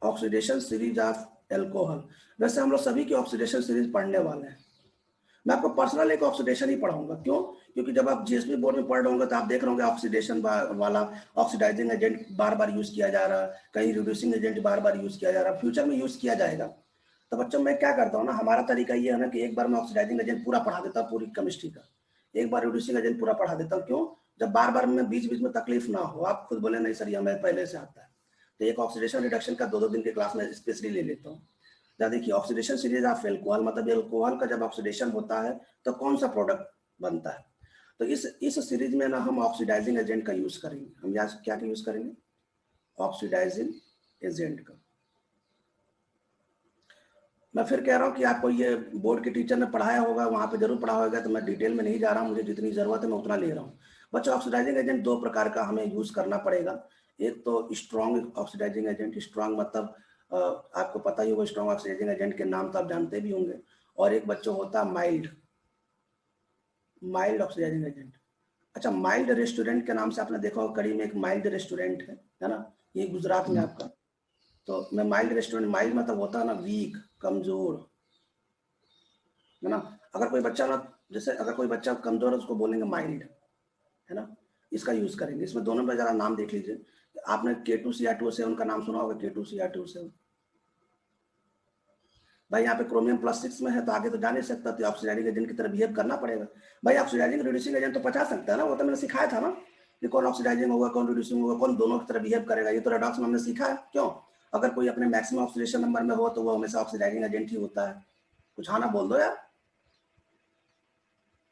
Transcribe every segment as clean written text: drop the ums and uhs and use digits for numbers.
Oxidation series of alcohol. वैसे हम लोग सभी की ऑक्सीडेशन सीरीज पढ़ने वाले हैं। मैं आपको पर्सनल एक ऑक्सीडेशन ही पढ़ाऊंगा। क्यों? क्योंकि जब आप जीएसपी बोर्ड में पढ़ रहे होंगे तो आप देख रहे होंगे ऑक्सीडेशन वाला ऑक्सीडाइजिंग एजेंट बार बार यूज किया जा रहा है, कहीं रिड्यूसिंग एजेंट बार बार यूज किया जा रहा है, फ्यूचर में यूज किया जाएगा। तो बच्चों मैं क्या करता हूँ ना, हमारा तरीका ये है ना कि एक बार मैं ऑक्सीडाइजिंग एजेंट पूरा पढ़ा देता हूँ, पूरी केमिस्ट्री का, एक बार रिड्यूसिंग एजेंट पूरा पढ़ा देता हूँ। क्यों? जब बार बार में बीच बीच में तकलीफ ना हो, आप खुद बोले नहीं सर ये हमें पहले से आता है। तो एक ऑक्सीडेशन रिडक्शन का 2-2 दिन के क्लास में स्पेशली ले लेता हूँ। देखिए ऑक्सीडेशन सीरीज ऑफ एल्कोहल, मतलब एल्कोहल का जब ऑक्सीडेशन होता है तो कौन सा प्रोडक्ट बनता है। तो इस सीरीज में ना हम ऑक्सीडाइजिंग एजेंट का यूज करेंगे। हम यहाँ क्या यूज करेंगे? ऑक्सीडाइजिंग एजेंट का। मैं फिर कह रहा हूँ कि आपको ये बोर्ड के टीचर ने पढ़ाया होगा, वहां पे जरूर पढ़ा होगा, तो मैं डिटेल में नहीं जा रहा हूँ, मुझे जितनी जरूरत है मैं उतना ले रहा हूँ। बच्चों ऑक्सीडाइजिंग एजेंट 2 प्रकार का हमें यूज करना पड़ेगा। एक तो स्ट्रॉन्ग ऑक्सीडाइजिंग एजेंट, स्ट्रॉन्ग मतलब आपको पता ही होगा स्ट्रॉन्ग ऑक्सीडाइजिंग एजेंट के नाम तो आप जानते भी होंगे। और एक बच्चों होता है माइल्ड ऑक्सीडाइजिंग एजेंट। अच्छा, माइल्ड रेस्टोरेंट के नाम से आपने देखा होगा, कड़ी में एक माइल्ड रेस्टोरेंट है ना, ये गुजरात में आपका। तो मैं माइल्ड रेस्टोरेंट, माइल्ड मतलब होता है ना वीक, कमजोर, है ना। अगर कोई बच्चा ना, जैसे अगर कोई बच्चा कमजोर है उसको बोलेंगे माइल्ड, है ना, इसका यूज करेंगे। इसमें दोनों में जरा नाम देख लीजिए। आपने K2Cr2O7 का नाम सुना होगा, K2Cr2O7 भाई यहाँ पे क्रोमियम+6 में है, तो आगे तो जा नहीं सकता, तो ऑक्सीडाइजिंग एजेंट की तरह बिहेव करना पड़ेगा। भाई ऑक्सीडाइजिंग रिड्यूसिंग एजेंट तो पचा सकता है ना, वो तो मैंने सिखाया था ना कि कौन ऑक्सीडाइजिंग होगा कौन रिड्यूसिंग होगा, कौन दोनों की तरह बिहेव करेगा। ये तो रेडॉक्स में हमने सीखा है। क्यों? अगर कोई अपने मैक्सिमम ऑक्सीडेशन नंबर में हो तो वो हमेशा ऑक्सीडाइजिंग एजेंट ही होता है। कुछ हाँ ना बोल दो यार।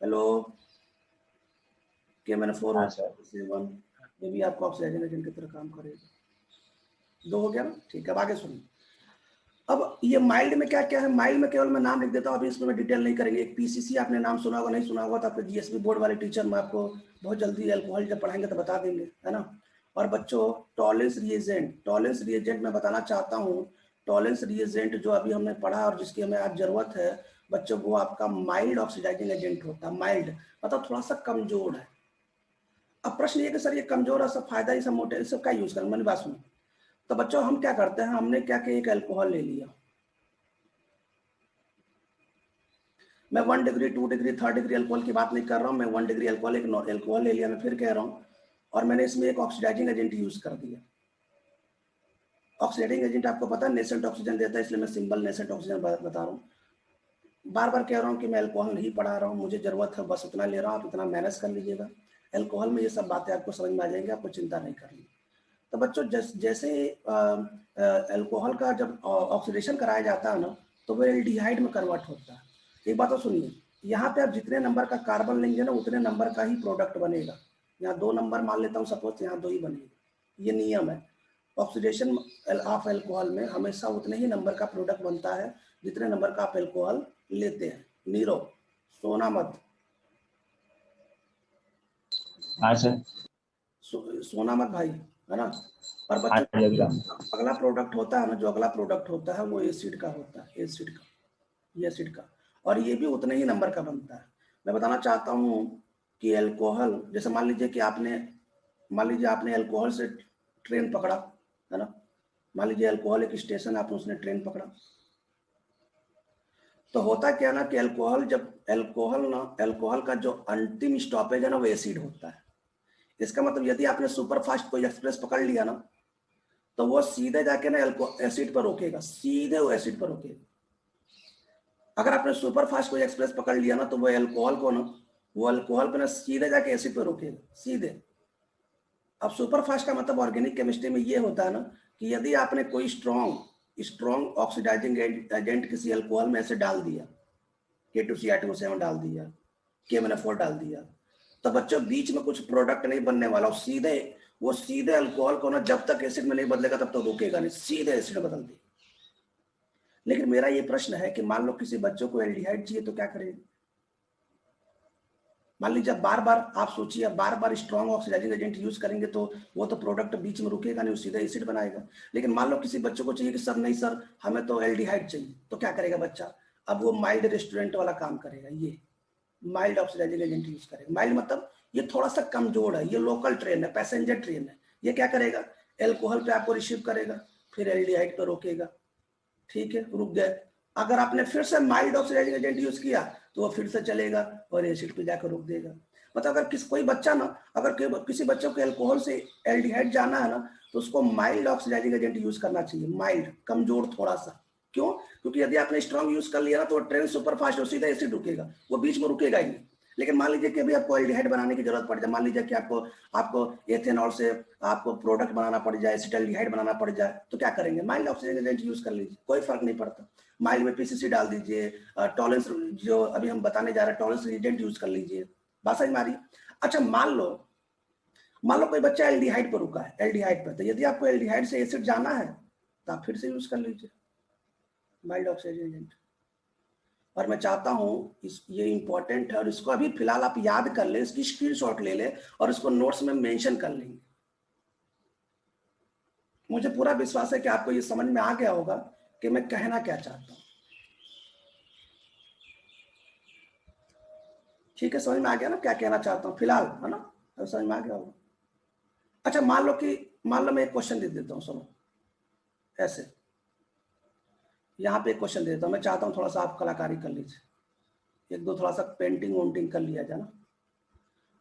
हेलो, K-4 ये भी आपको ऑक्सीडाइजिंग एजेंट की तरह काम करेगा। 2 हो गया ना, ठीक है। अब आगे सुनिए। अब ये माइल्ड में क्या क्या है, माइल्ड में केवल मैं नाम लिख देता हूँ, अभी इसमें मैं डिटेल नहीं करेंगे। एक पीसीसी आपने नाम सुना होगा, नहीं सुना होगा तो आपके जीएसपी बोर्ड वाले टीचर मैं आपको बहुत जल्दी एल्कोहल जब पढ़ाएंगे तो बता देंगे, है ना। और बच्चों टॉलेंस रिएजेंट मैं बताना चाहता हूँ। टॉलेंस रिएजेंट जो अभी हमने पढ़ा और जिसकी हमें आज जरूरत है बच्चों, वो आपका माइल्ड ऑक्सीडाइजिंग एजेंट होता है। माइल्ड मतलब थोड़ा सा कमजोर है। अब प्रश्न ये कि सर ये कमजोर है, सब फायदा ही सब मोटे, सब क्या यूज करेंगे, मैंने बात सुनी। तो बच्चों हम क्या करते हैं, हमने क्या किया, एक एल्कोहल ले लिया। मैं 1 डिग्री 2 डिग्री 3 डिग्री अल्कोहल की बात नहीं कर रहा हूँ, मैं 1 डिग्री अल्कोहल एक एल्कोहल ले लिया। मैं फिर कह रहा हूँ, और मैंने इसमें एक ऑक्सीडाइजिंग एजेंट यूज कर दिया। ऑक्सीडाइजिंग एजेंट आपको पता है नेसेंट ऑक्सीजन देता है, इसलिए मैं सिंपल नेसेंट ऑक्सीजन बता रहा हूँ। बार बार कह रहा हूँ कि मैं अल्कोहल नहीं पढ़ा रहा हूँ, मुझे जरूरत है बस उतना ले रहा हूँ, आप इतना मैनेज कर लीजिएगा। एल्कोहल में ये सब बातें आपको समझ में आ जाएंगी, आपको चिंता नहीं करनी। तो बच्चों जैसे अल्कोहल का जब ऑक्सीडेशन कराया जाता है ना, तो वो एल्डिहाइड में कन्वर्ट होता है। एक बात तो सुनिए, यहाँ पे आप जितने नंबर का कार्बन लेंगे ना उतने नंबर का ही प्रोडक्ट बनेगा। यहाँ 2 नंबर मान लेता हूँ सपोज, यहाँ 2 ही बनेगा, ये नियम है। ऑक्सीडेशन ऑफ एल्कोहल में हमेशा उतने ही नंबर का प्रोडक्ट बनता है जितने नंबर का आप एल्कोहल लेते हैं। नीरो सोना मत, सोना मत भाई, है ना। और बच्चों अगला प्रोडक्ट होता है ना, जो अगला प्रोडक्ट होता है वो एसिड का होता है, एसिड का, और ये भी उतने ही नंबर का बनता है। मैं बताना चाहता हूँ कि एल्कोहल, जैसे मान लीजिए आपने एल्कोहल से ट्रेन पकड़ा, है ना। मान लीजिए एल्कोहल एक स्टेशन, आपने उसने ट्रेन पकड़ा, तो होता क्या ना कि एल्कोहल का जो अंतिम स्टॉपेज है ना वो एसिड होता है। इसका मतलब यदि आपने सुपर फास्ट कोई एक्सप्रेस पकड़ लिया ना, तो वो सीधे जाके ना एसिड पर रोकेगा, सीधे वो एसिड पर रोकेगा। अगर आपने सुपर फास्ट कोई एक्सप्रेस पकड़ लिया ना, तो वो अल्कोहल पे ना सीधे जाके एसिड पर रोकेगा, सीधे। अब सुपर फास्ट का मतलब ऑर्गेनिक केमिस्ट्री में ये होता है ना कि यदि आपने कोई स्ट्रॉन्ग ऑक्सीडाइजिंग एजेंट किसी अल्कोहल में ऐसे डाल दिया, K2Cr2O7 डाल दिया, K-4 डाल दिया, तो बच्चों बीच में कुछ प्रोडक्ट नहीं बनने वाला, वो सीधे अल्कोहल को ना जब तक एसिड में नहीं बदलेगा तब तक रोकेगा नहीं, सीधे एसिड में बदल देगा। लेकिन मेरा ये प्रश्न है कि मान लो किसी बच्चों को एल्डिहाइड चाहिए तो क्या करेगा। मान लीजिए बार बार आप सोचिए, बार बार स्ट्रॉन्ग ऑक्सीडाइजिंग एजेंट यूज करेंगे तो वो तो प्रोडक्ट बीच में रुकेगा नहीं, सीधा एसिड बनाएगा। लेकिन मान लो किसी बच्चों को चाहिए कि सर नहीं सर हमें तो एल्डिहाइड चाहिए, तो क्या करेगा बच्चा, अब वो माइल्ड रेस्टोरेंट वाला काम करेगा, ये माइल्ड ऑक्सीडाइजिंग एजेंट यूज करेगा। माइल्ड मतलब ये थोड़ा सा कमजोर है, ये लोकल ट्रेन है, पैसेंजर ट्रेन है। ये क्या करेगा, एल्कोहल पे आपको रिसीव करेगा, फिर एल्डिहाइड पर रोकेगा, ठीक है, रुक गए। अगर आपने फिर से माइल्ड ऑक्सीडाइजिंग एजेंट यूज किया तो वो फिर से चलेगा और एसिड पे जाकर रोक देगा। मतलब अगर कोई बच्चा ना, अगर किसी बच्चे को अल्कोहल से एल्डिहाइड जाना है ना, तो उसको माइल्ड ऑक्सीडाइजिंग एजेंट यूज करना चाहिए, माइल्ड, कमजोर थोड़ा सा। क्यों? क्योंकि यदि आपने स्ट्रॉन्ग यूज कर लिया ना तो ट्रेन सुपर फास्ट हो, सीधा एसिड रुकेगा, वो बीच में रुकेगा ही नहीं। लेकिन मान लीजिए कि अभी आपको एल्डिहाइड बनाने की जरूरत पड़ जाए, मान लीजिए कि आपको एथेनॉल से आपको प्रोडक्ट बनाना पड़ जाए, एसिटाल्डिहाइड बनाना पड़ जाए, तो क्या करेंगे? माइल्ड ऑक्सीडाइजिंग एजेंट यूज कर लीजिए, कोई फर्क नहीं पड़ता। माइल्ड में पीसीसी डाल दीजिए, टॉलरेंस जो अभी हम बताने जा रहे हैं टॉलरेंस रिएजेंट यूज कर लीजिए। बात समझ में आ रही है? अच्छा, मान लो कोई बच्चा एल्डिहाइड पर रुका है, एल्डिहाइड पर, तो यदि आपको एल्डिहाइड से एसिड जाना है तो आप फिर से यूज कर लीजिए माइल्ड ऑक्सीडाइजिंग एजेंट। और मैं चाहता हूं ये इंपॉर्टेंट है और इसको अभी फिलहाल आप याद कर लें, इसकी स्क्रीनशॉट ले लें और इसको नोट्स में मेंशन कर लेंगे। मुझे पूरा विश्वास है कि आपको ये समझ में आ गया होगा कि मैं कहना क्या चाहता हूं। ठीक है, समझ में आ गया ना क्या कहना चाहता हूं फिलहाल, है ना? तो समझ में आ गया होगा। अच्छा, मान लो मैं एक क्वेश्चन दे देता हूं, सुनो ऐसे, यहाँ पे एक क्वेश्चन दे देता हूं, मैं चाहता हूं थोड़ा सा आप कलाकारी कर लीजिए, एक दो थोड़ा सा पेंटिंग वोंटिंग कर लिया जाए ना।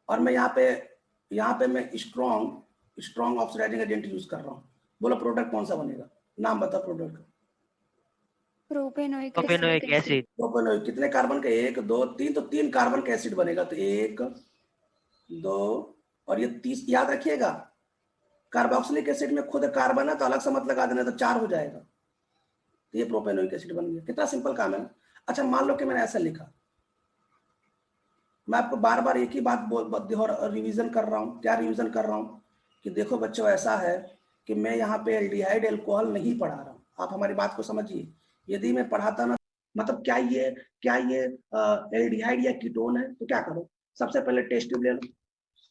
और मैं यहाँ पे मैं स्ट्रॉन्ग ऑक्सीडाइजिंग एजेंट यूज कर रहा हूँ। बोलो प्रोडक्ट कौन सा बनेगा? नाम बता प्रोडक्ट का। Propanoic acid. प्रोपेनोइक कितने कार्बन का? 1 2 3, तो 3 कार्बन का एसिड बनेगा। तो 1 2 और ये 30 याद रखिएगा। कार्बोक्सिलिक एसिड में खुद कार्बन है तो अलग से मत लगा देना, तो 4 हो जाएगा। तो ये प्रोपेनोइक एसिड बन गया। कितना सिंपल काम है ना। अच्छा, मान लो कि मैंने ऐसा लिखा, मैं आपको बार बार एक ही बात रिवीजन कर रहा हूँ। क्या रिवीजन कर रहा हूँ? कि देखो बच्चों, ऐसा है कि मैं यहाँ पे एल्डिहाइड अल्कोहल नहीं पढ़ा रहा हूँ। आप हमारी बात को समझिए। यदि मैं पढ़ाता ना, मतलब क्या ये एल्डिहाइड या कीटोन है, तो क्या करो, सबसे पहले टेस्ट ट्यूब ले लो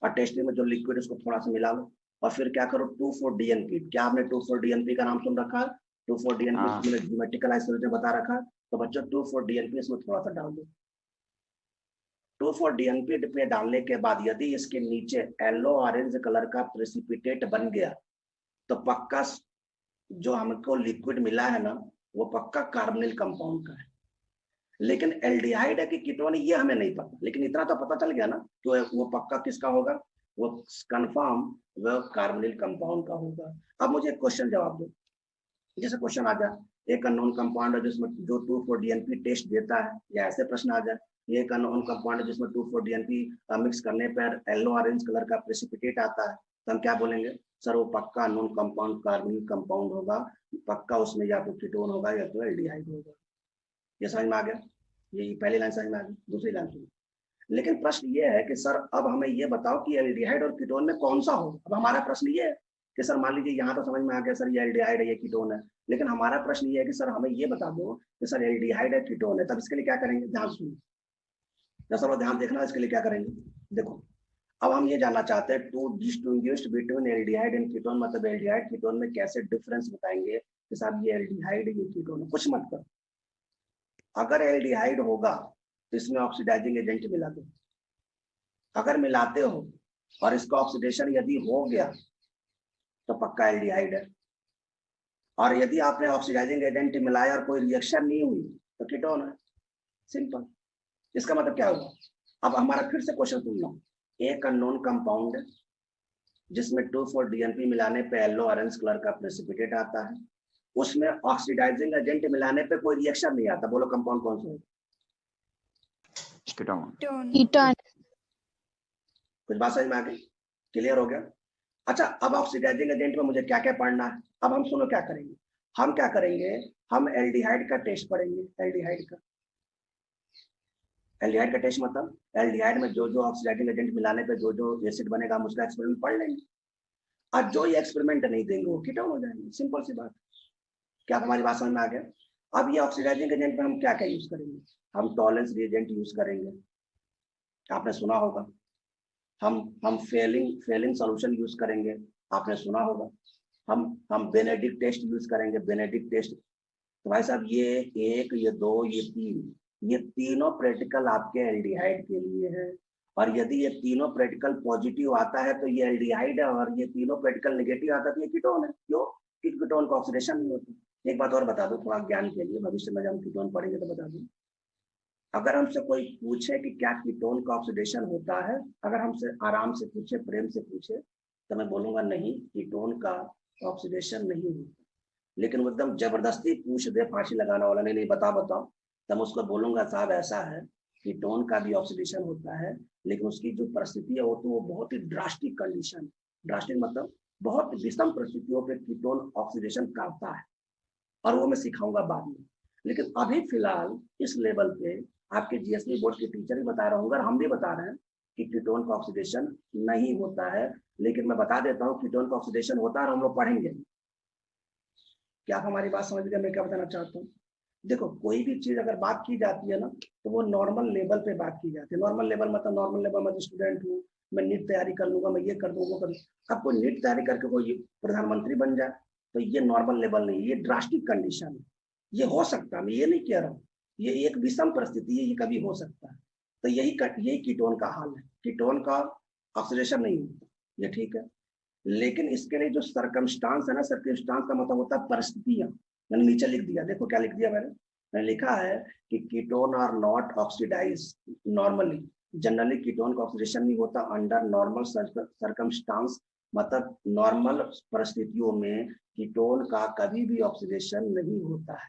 और टेस्ट ट्यूब में जो लिक्विड उसको थोड़ा सा मिला लो और फिर क्या करो, 2,4-DNP। क्या आपने 2,4-DNP का नाम सुन रखा है? 2,4-DNP ज्योमेट्रिकल आइसोलेशन बता रखा है। तो बच्चों 2,4-DNP इसमें थोड़ा सा डाल दो। 2,4-DNP पे डालने के बाद यदि इसके नीचे येलो ऑरेंज कलर का प्रेसिपिटेट बन गया तो पक्का जो हमको लिक्विड मिला है ना, वो पक्का कार्बोनिल कंपाउंड का है। लेकिन एल्डिहाइड है कि कीटोन ये हमें नहीं पता, लेकिन इतना तो पता चल गया ना कि वो पक्का किसका होगा, वो कंफर्म वो कार्बोनिल कंपाउंड का होगा। अब मुझे क्वेश्चन जवाब दो। जैसे क्वेश्चन आ जाए एक अननोन कंपाउंड है जिसमें जो 2,4-DNP टेस्ट देता है, या ऐसे प्रश्न आ जाए ये एक अननोन कंपाउंड है जिसमें 2,4-DNP मिक्स करने पर येलो ऑरेंज कलर का प्रेसिपिटेट आता है, तो हम क्या बोलेंगे? सर वो पक्का अननोन कंपाउंड कार्बोनिल कंपाउंड होगा, पक्का उसमें या तो कीटोन होगा या तो एल्डिहाइड होगा। ये समझ में आ गया? ये पहली लाइन समझ में आ गई। दूसरी लाइन सुनिए। लेकिन प्रश्न ये है कि सर अब हमें ये बताओ कि एल्डिहाइड और कीटोन में कौन सा होगा। अब हमारा प्रश्न ये है कि सर मान लीजिए यहाँ तो समझ में आ गया सर ये एल्डिहाइड है ये कीटोन है, लेकिन हमारा प्रश्न ये है कि सर हमें ये बता दो कि सर एल्डिहाइड है कीटोन है, तब इसके लिए क्या करेंगे? ध्यान सुनिए, सर ध्यान देखना, इसके लिए क्या करेंगे? देखो, अब हम ये जानना चाहते हैं to distinguish between aldehyde and ketone, मतलब एल्डिहाइड कीटोन में कैसे डिफरेंस बताएंगे कि साहब ये एल्डिहाइड ये कीटोन है। कुछ मत कर, अगर एल्डिहाइड होगा तो इसमें ऑक्सीडाइजिंग एजेंट मिला दो। अगर मिलाते हो और इसका ऑक्सीडेशन यदि हो गया तो पक्का एल्डिहाइड है, और यदि आपने ऑक्सीडाइजिंग एजेंट मिलाया और कोई रिएक्शन नहीं हुई तो कीटोन है। सिंपल। इसका मतलब क्या हुआ? अब हमारा फिर से क्वेश्चन सुन लो। एक अननोन कंपाउंड जिसमें 2,4-DNP मिलाने पे येलो ऑरेंज कलर का प्रेसिपिटेट आता है, उसमें ऑक्सीडाइजिंग एजेंट मिलाने पे कोई रिएक्शन नहीं आता। बोलो कंपाउंड कौन सा है? कीटोन। कुछ बात समझ में आ गई? क्लियर हो गया? अच्छा, अब ऑक्सीडाइजिंग एजेंट में मुझे क्या क्या पढ़ना है? अब हम सुनो क्या करेंगे, हम एल्डिहाइड का टेस्ट पढ़ेंगे। एल्डिहाइड का टेस्ट मतलब एल्डिहाइड में जो जो ऑक्सीडाइजिंग एजेंट मिलाने पे जो जो एसिड बनेगा हम उसका एक्सपेरिमेंट पढ़ लेंगे, और जो ये एक्सपेरिमेंट नहीं देंगे वो कीटोन हो जाएंगे। सिंपल सी बात। क्या हमारी बात समझ में आ गया? अब ये ऑक्सीडाइजिंग एजेंट में हम क्या क्या यूज करेंगे? हम टॉलरेंस रिएजेंट यूज करेंगे, आपने सुना होगा। हम फेलिंग सॉल्यूशन यूज करेंगे, आपने सुना होगा। हम बेनेडिक्ट टेस्ट यूज करेंगे, बेनेडिक्ट टेस्ट। तो भाई साहब ये 1 ये 2 ये 3, ये तीनों प्रैक्टिकल आपके एल्डिहाइड के लिए है। और यदि ये तीनों प्रैक्टिकल पॉजिटिव आता है तो ये एल्डिहाइड है, और ये तीनों प्रैक्टिकल नेगेटिव आता है तो ये कीटोन है। क्यों? कि कीटोन का ऑक्सीडेशन नहीं होता। एक बात और बता दूं थोड़ा ज्ञान के लिए, भविष्य में जब हम कीटोन पढ़ेंगे तो बता दूं। अगर हमसे कोई पूछे कि क्या कीटोन का ऑक्सीडेशन होता है, अगर हमसे आराम से पूछे, प्रेम से पूछे, तो मैं बोलूंगा नहीं, कीटोन का ऑक्सीडेशन नहीं होता। लेकिन वो एकदम जबरदस्ती पूछ दे, फांसी लगाना वाला, नहीं नहीं बताओ, तो मैं उसको बोलूंगा साहब ऐसा है, कीटोन का भी ऑक्सीडेशन होता है, लेकिन उसकी जो परिस्थिति है वो तो वो बहुत ही ड्रास्टिक कंडीशन, ड्रास्टिक मतलब बहुत विषम परिस्थितियों पे कीटोन ऑक्सीडेशन करता है, और वो मैं सिखाऊंगा बाद में। लेकिन अभी फिलहाल इस लेवल पे आपके जीएसबी बोर्ड के टीचर भी बता रहा हूँ, और हम भी बता रहे हैं कि कीटोन का ऑक्सीडेशन नहीं होता है। लेकिन मैं बता देता हूँ कीटोन का ऑक्सीडेशन होता है, और हम लोग पढ़ेंगे। क्या आप हमारी बात समझ गए मैं क्या बताना चाहता हूँ? देखो, कोई भी चीज अगर बात की जाती है ना, तो वो नॉर्मल लेवल पे बात की जाती है। नॉर्मल लेवल मतलब नॉर्मल लेवल मतलब स्टूडेंट हूँ, मैं नीट तैयारी कर लूंगा, मैं ये कर दूंगा, वो कर दूंगा। अब कोई नीट तैयारी करके कोई प्रधानमंत्री बन जाए, तो ये नॉर्मल लेवल नहीं, ये ड्रास्टिक कंडीशन है। ये हो सकता है, मैं ये नहीं कह रहा हूँ, ये एक विषम परिस्थिति है, ये कभी हो सकता है। तो यही कीटोन का हाल है, कीटोन का ऑक्सीडेशन नहीं होता, ये ठीक है। लेकिन इसके लिए जो सर्कमस्टांस है ना, सर्कमस्टांस का मतलब होता है परिस्थितियां। मैंने नीचे लिख दिया, देखो क्या लिख दिया मैंने लिखा है कि ketone are not oxidise normally. Generally ketone का ऑक्सीडेशन नहीं होता अंडर नॉर्मल सर्कमस्टांस, मतलब नॉर्मल परिस्थितियों में कीटोन का कभी भी ऑक्सीडेशन नहीं होता है।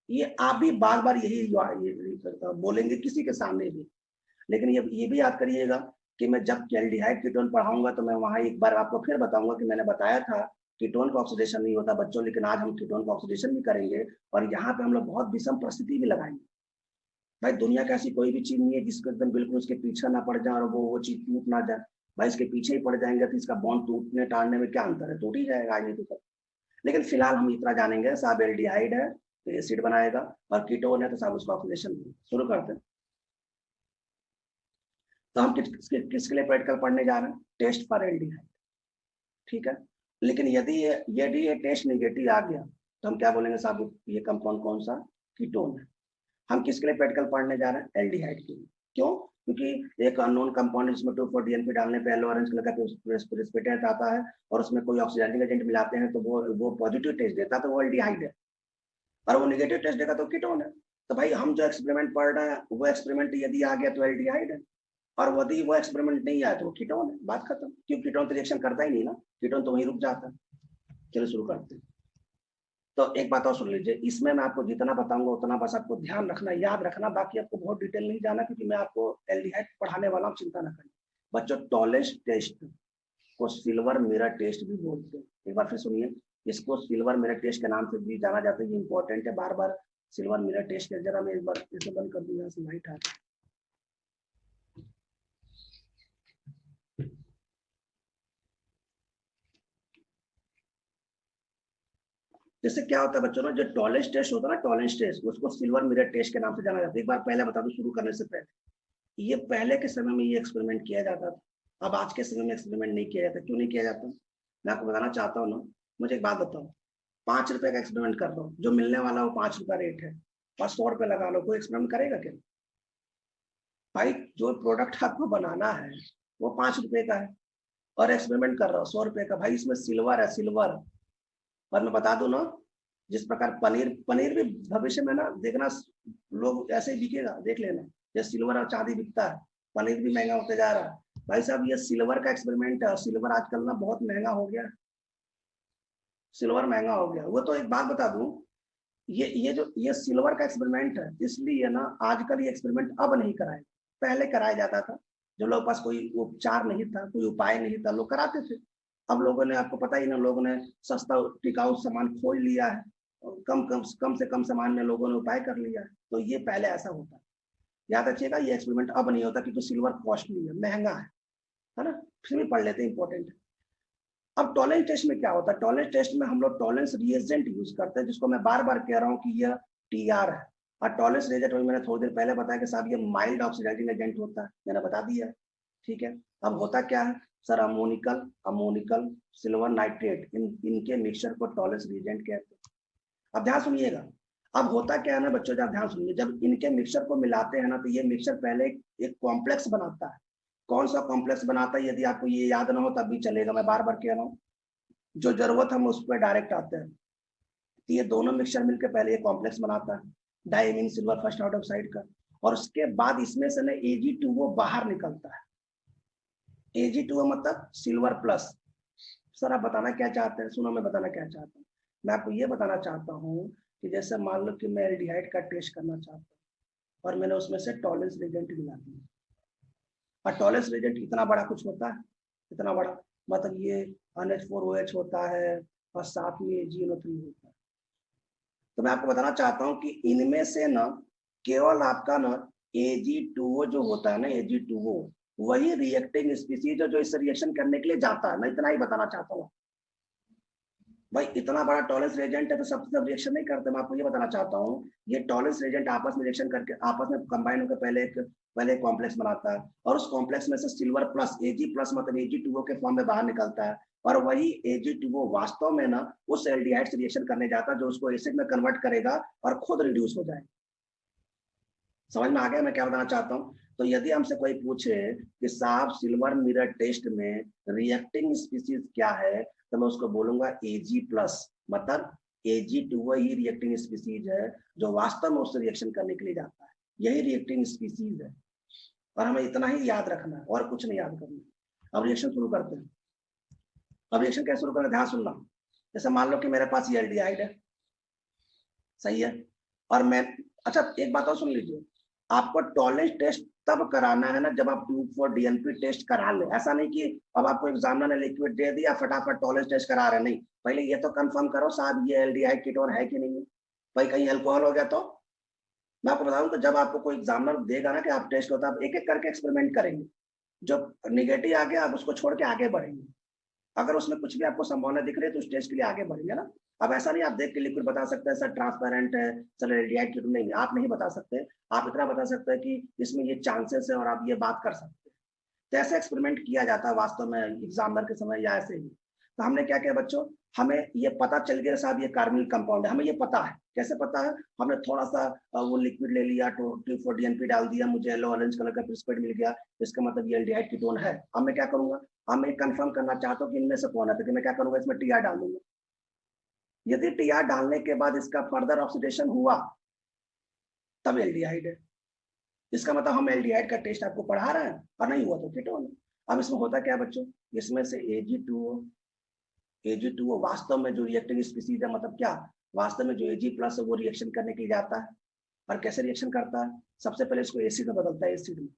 ये आप भी बार बार यही बोलेंगे किसी के सामने भी। लेकिन ये भी याद करिएगा कि मैं जब एल्डिहाइड कीटोन पढ़ाऊंगा तो मैं वहां एक बार आपको फिर बताऊंगा कि मैंने बताया था कीटोन का ऑक्सीडेशन नहीं होता बच्चों, लेकिन आज हम कीटोन का ऑक्सीडेशन भी करेंगे, और यहाँ पे हम लोग बहुत विषम परिस्थिति भी लगाएंगे। भाई दुनिया का ऐसी कोई भी चीज नहीं है जिसको एकदम बिल्कुल उसके पीछे ना पड़ जाए और वो चीज टूट ना जाए। भाई इसके पीछे ही पड़ जाएंगे तो इसका बॉन्ड टूटने टाड़ने में क्या अंतर है, टूट ही जाएगा आज नहीं तो। लेकिन फिलहाल हम इतना जानेंगे, साहब एल्डिहाइड है तो एसिड बनाएगा, और कीटोन है तो साहब उसका ऑक्सीडेशन। शुरू करते हैं। तो हम किसके लिए प्रैक्टिकल पढ़ने जा रहे हैं? टेस्ट फॉर एल्डिहाइड, ठीक है। लेकिन यदि ये टेस्ट निगेटिव आ गया तो हम क्या बोलेंगे, साहब ये कंपाउंड कौन सा? कीटोन है। हम किसके लिए प्रैक्टिकल पढ़ने जा रहे हैं? एल्डिहाइड के लिए। क्यों? क्योंकि एक अननोन कंपाउंड जिसमें 2,4-DNP डालने पे येलो ऑरेंज कलर का प्रेसिपिटेट आता है, और उसमें कोई ऑक्सीडाइजिंग एजेंट मिलाते हैं तो वो पॉजिटिव टेस्ट देता है तो वो एल्डिहाइड है, और वो निगेटिव टेस्ट देगा तो कीटोन है। तो भाई हम जो एक्सपेरिमेंट पढ़ रहे हैं वो एक्सपेरिमेंट यदि आ गया तो एल्डिहाइड है, और यदि वो एक्सपेरिमेंट नहीं आया तो वो कीटोन है, बात खत्म। क्योंकि कीटोन तो रिएक्शन करता ही नहीं ना, कीटोन तो वहीं रुक जाता है। चलो शुरू करते हैं। तो एक बात और सुन लीजिए, इसमें मैं आपको जितना बताऊंगा उतना बस आपको ध्यान रखना, याद रखना, बाकी आपको बहुत डिटेल नहीं जाना, क्योंकि मैं आपको एल्डिहाइड पढ़ाने वाला हूँ, चिंता न करें। बच्चों, टॉलेस्ट टेस्ट को सिल्वर मिरर टेस्ट भी बोलते हैं। एक बार फिर सुनिए, इसको सिल्वर मिरर टेस्ट के नाम से भी जाना जाता है, ये इंपॉर्टेंट है, बार बार सिल्वर मिरर टेस्ट। जरा मैं एक बार इसे बंद कर दूं, यहाँ से लाइट आ रही है। जैसे क्या होता है बच्चों ना, जो टॉलेंस टेस्ट होता है ना, टॉलेंस टेस्ट, उसको सिल्वर मिरर टेस्ट के नाम से जाना जाता है। एक बार पहले बता दूं शुरू करने से पहले, ये पहले के समय में ये एक्सपेरिमेंट किया जाता था, अब आज के समय में एक्सपेरिमेंट नहीं किया जाता। क्यों नहीं किया जाता? मैं आपको बताना चाहता हूँ ना। मुझे एक बात बताओ, 5 रुपए का एक्सपेरिमेंट कर दो, जो मिलने वाला वो 5 रुपया रेट है, और 100 रुपये लगा लो, कोई एक्सपेरिमेंट करेगा क्या? भाई जो प्रोडक्ट आपको बनाना है वो 5 रुपए का है, और एक्सपेरिमेंट कर रहा हो 100 रुपए का। भाई इसमें सिल्वर है, सिल्वर। और मैं बता दूं ना, जिस प्रकार पनीर भी भविष्य में ना देखना, लोग ऐसे ही बिकेगा, देख लेना। जैसे सिल्वर और चांदी बिकता है, पनीर भी महंगा होते जा रहा है। भाई साहब ये सिल्वर का एक्सपेरिमेंट है, सिल्वर आजकल ना बहुत महंगा हो गया, सिल्वर महंगा हो गया। वो तो एक बात बता दूं, ये सिल्वर का एक्सपेरिमेंट है, इसलिए ना आजकल ये एक्सपेरिमेंट अब नहीं कराए, पहले कराया जाता था। जब लोगों के पास कोई उपचार नहीं था, कोई उपाय नहीं था, लोग कराते थे। अब लोगों ने, आपको पता ही ना, लोगों ने सस्ता टिकाऊ सामान खोज लिया है, और कम से कम सामान में लोगों ने उपाय कर लिया है। तो ये पहले ऐसा होता है, याद रखिएगा। ये एक्सपेरिमेंट अब नहीं होता क्योंकि सिल्वर कॉस्टली है, महंगा है ना। फिर भी पढ़ लेते हैं, इंपॉर्टेंट है। अब टॉलेंस टेस्ट में क्या होता है? टॉलेंस टेस्ट में हम लोग टॉलेंस रिएजेंट यूज करते हैं, जिसको मैं बार बार कह रहा हूँ कि यह टीआर है। और टॉलेंस रिएजेंट मैंने थोड़ी देर पहले बताया कि साहब ये माइल्ड ऑक्सीडाइजिंग एजेंट होता है, मैंने बता दिया, ठीक है। अब होता क्या है सर? अमोनिकल सिल्वर नाइट्रेट, इनके मिक्सचर को टॉलेंस रिएजेंट कहते हैं। अब ध्यान सुनिएगा, अब होता क्या है ना बच्चों, जब ध्यान सुनिए, जब इनके मिक्सचर को मिलाते हैं ना, तो ये मिक्सचर पहले एक कॉम्प्लेक्स बनाता है। कौन सा कॉम्प्लेक्स बनाता है? यदि आपको ये याद ना हो तब भी चलेगा, मैं बार बार कह रहा हूँ। जो जरूरत हम उस पर डायरेक्ट आते हैं। तो ये दोनों मिक्सचर मिलकर पहले ये कॉम्प्लेक्स बनाता है डाइमीन सिल्वर फर्स्ट ऑक्साइड का, और उसके बाद इसमें से ना Ag2O बाहर निकलता है। Ag2O मतलब सिल्वर प्लस। सर आप बताना क्या चाहते हैं? सुनो मैं बताना क्या चाहता हूँ। मैं आपको ये बताना चाहता हूँ कि जैसे मान लो कि मैं एल्डिहाइड का टेस्ट करना चाहता हूँ और मैंने उसमें से टॉलेंस रिएजेंट मिला दिया, और टॉलेंस रिएजेंट इतना बड़ा कुछ होता है, इतना बड़ा, मतलब ये NH4OH होता है और साथ में AgNO3 होता है। तो मैं आपको बताना चाहता हूँ कि इनमें से ना केवल आपका ना Ag2O जो होता है ना, Ag2O वही रिएक्टिंग स्पीसीज जो इस रिएक्शन करने के लिए जाता है। मैं इतना ही बताना चाहता हूँ भाई, इतना बड़ा टॉलेंस रिएजेंट है तो सब रिएक्शन नहीं करते। मैं आपको ये बताना चाहता हूँ ये टॉलेंस रिएजेंट आपस में रिएक्शन करके आपस में कंबाइन होकर पहले एक कॉम्प्लेक्स बनाता है, और उस कॉम्प्लेक्स में से सिल्वर प्लस Ag प्लस मतलब Ag2O के फॉर्म में बाहर निकलता है, और वही Ag2O वास्तव में ना उस एल्डिहाइड से रिएक्शन करने जाता है जो उसको एसिड में कन्वर्ट करेगा और खुद रिड्यूस हो जाएगा। समझ में आ गया मैं क्या बताना चाहता हूँ? तो यदि हमसे कोई पूछे कि साहब सिल्वर मिरर टेस्ट में रिएक्टिंग स्पीसीज क्या है, तो मैं उसको बोलूंगा Ag प्लस, मतलब Ag2O ही रिएक्टिंग स्पीसीज है जो वास्तव में उससे रिएक्शन करने के लिए जाता है, यही रिएक्टिंग स्पीसीज है। और हमें इतना ही याद रखना है और कुछ नहीं याद करना। अब रिएक्शन शुरू करते हैं। अब रिएक्शन कैसे शुरू करना, ध्यान सुनना। जैसे मान लो कि मेरे पास ये एल्डिहाइड है, सही है, और मैं, अच्छा एक बात और सुन लीजिए, आपको टॉलेंस टेस्ट तब कराना है ना जब आप 2,4-DNP टेस्ट करा ले। ऐसा नहीं कि अब आपको एग्जामिनर ने लिक्विड दे दिया फटाफट टॉलेंस टेस्ट करा रहे, नहीं, पहले ये तो कंफर्म करो साहब ये एल्डिहाइड कीटोन है कि नहीं है। भाई कहीं अल्कोहल हो गया तो मैं आपको बताऊं, तो जब आपको कोई एग्जामिनर देगा ना कि आप टेस्ट होता है, आप एक एक करके एक्सपेरिमेंट करेंगे, जब निगेटिव आ गया आप उसको छोड़ के आगे बढ़ेंगे, अगर उसमें कुछ भी आपको संभावना दिख रही है तो उस टेस्ट के लिए आगे बढ़ेंगे ना। अब ऐसा नहीं आप देख के लिक्विड बता सकते हैं सर ट्रांसपेरेंट है, सर एल्डिहाइड कीटोन नहीं, आप नहीं बता सकते। आप इतना बता सकते हैं कि इसमें ये चांसेस है और आप ये बात कर सकते हैं। तो ऐसे एक्सपेरिमेंट किया जाता है वास्तव में एग्जामिनर के समय या ऐसे ही। तो हमने क्या किया बच्चों, हमें ये पता चल गया साहब ये कार्बोनिल कंपाउंड है, हमें ये पता है। कैसे पता है? हमने थोड़ा सा वो लिक्विड ले लिया, 2,4-DNP डाल दिया, मुझे येलो ऑरेंज कलर का प्रिसिपिटेट मिल गया, इसका मतलब ये एल्डिहाइड कीटोन है। अब मैं क्या करूंगा, अब मैं कंफर्म करना चाहता हूँ कि इनमें से कौन है, तो मैं क्या करूंगा, इसमें TR डाल दूंगा। यदि TR डालने के बाद इसका फर्दर ऑक्सीडेशन हुआ तब एल्डिहाइड है। इसका मतलब हम एल्डिहाइड का टेस्ट आपको पढ़ा रहे हैं, और नहीं हुआ तो कीटोन। अब इसमें होता क्या बच्चों, इसमें से Ag2O वास्तव में जो रिएक्टिंग स्पीसीज है, मतलब क्या, वास्तव में जो Ag प्लस वो रिएक्शन करने के लिए जाता है। और कैसे रिएक्शन करता है? सबसे पहले इसको एसिड में बदलता है। एसिड में,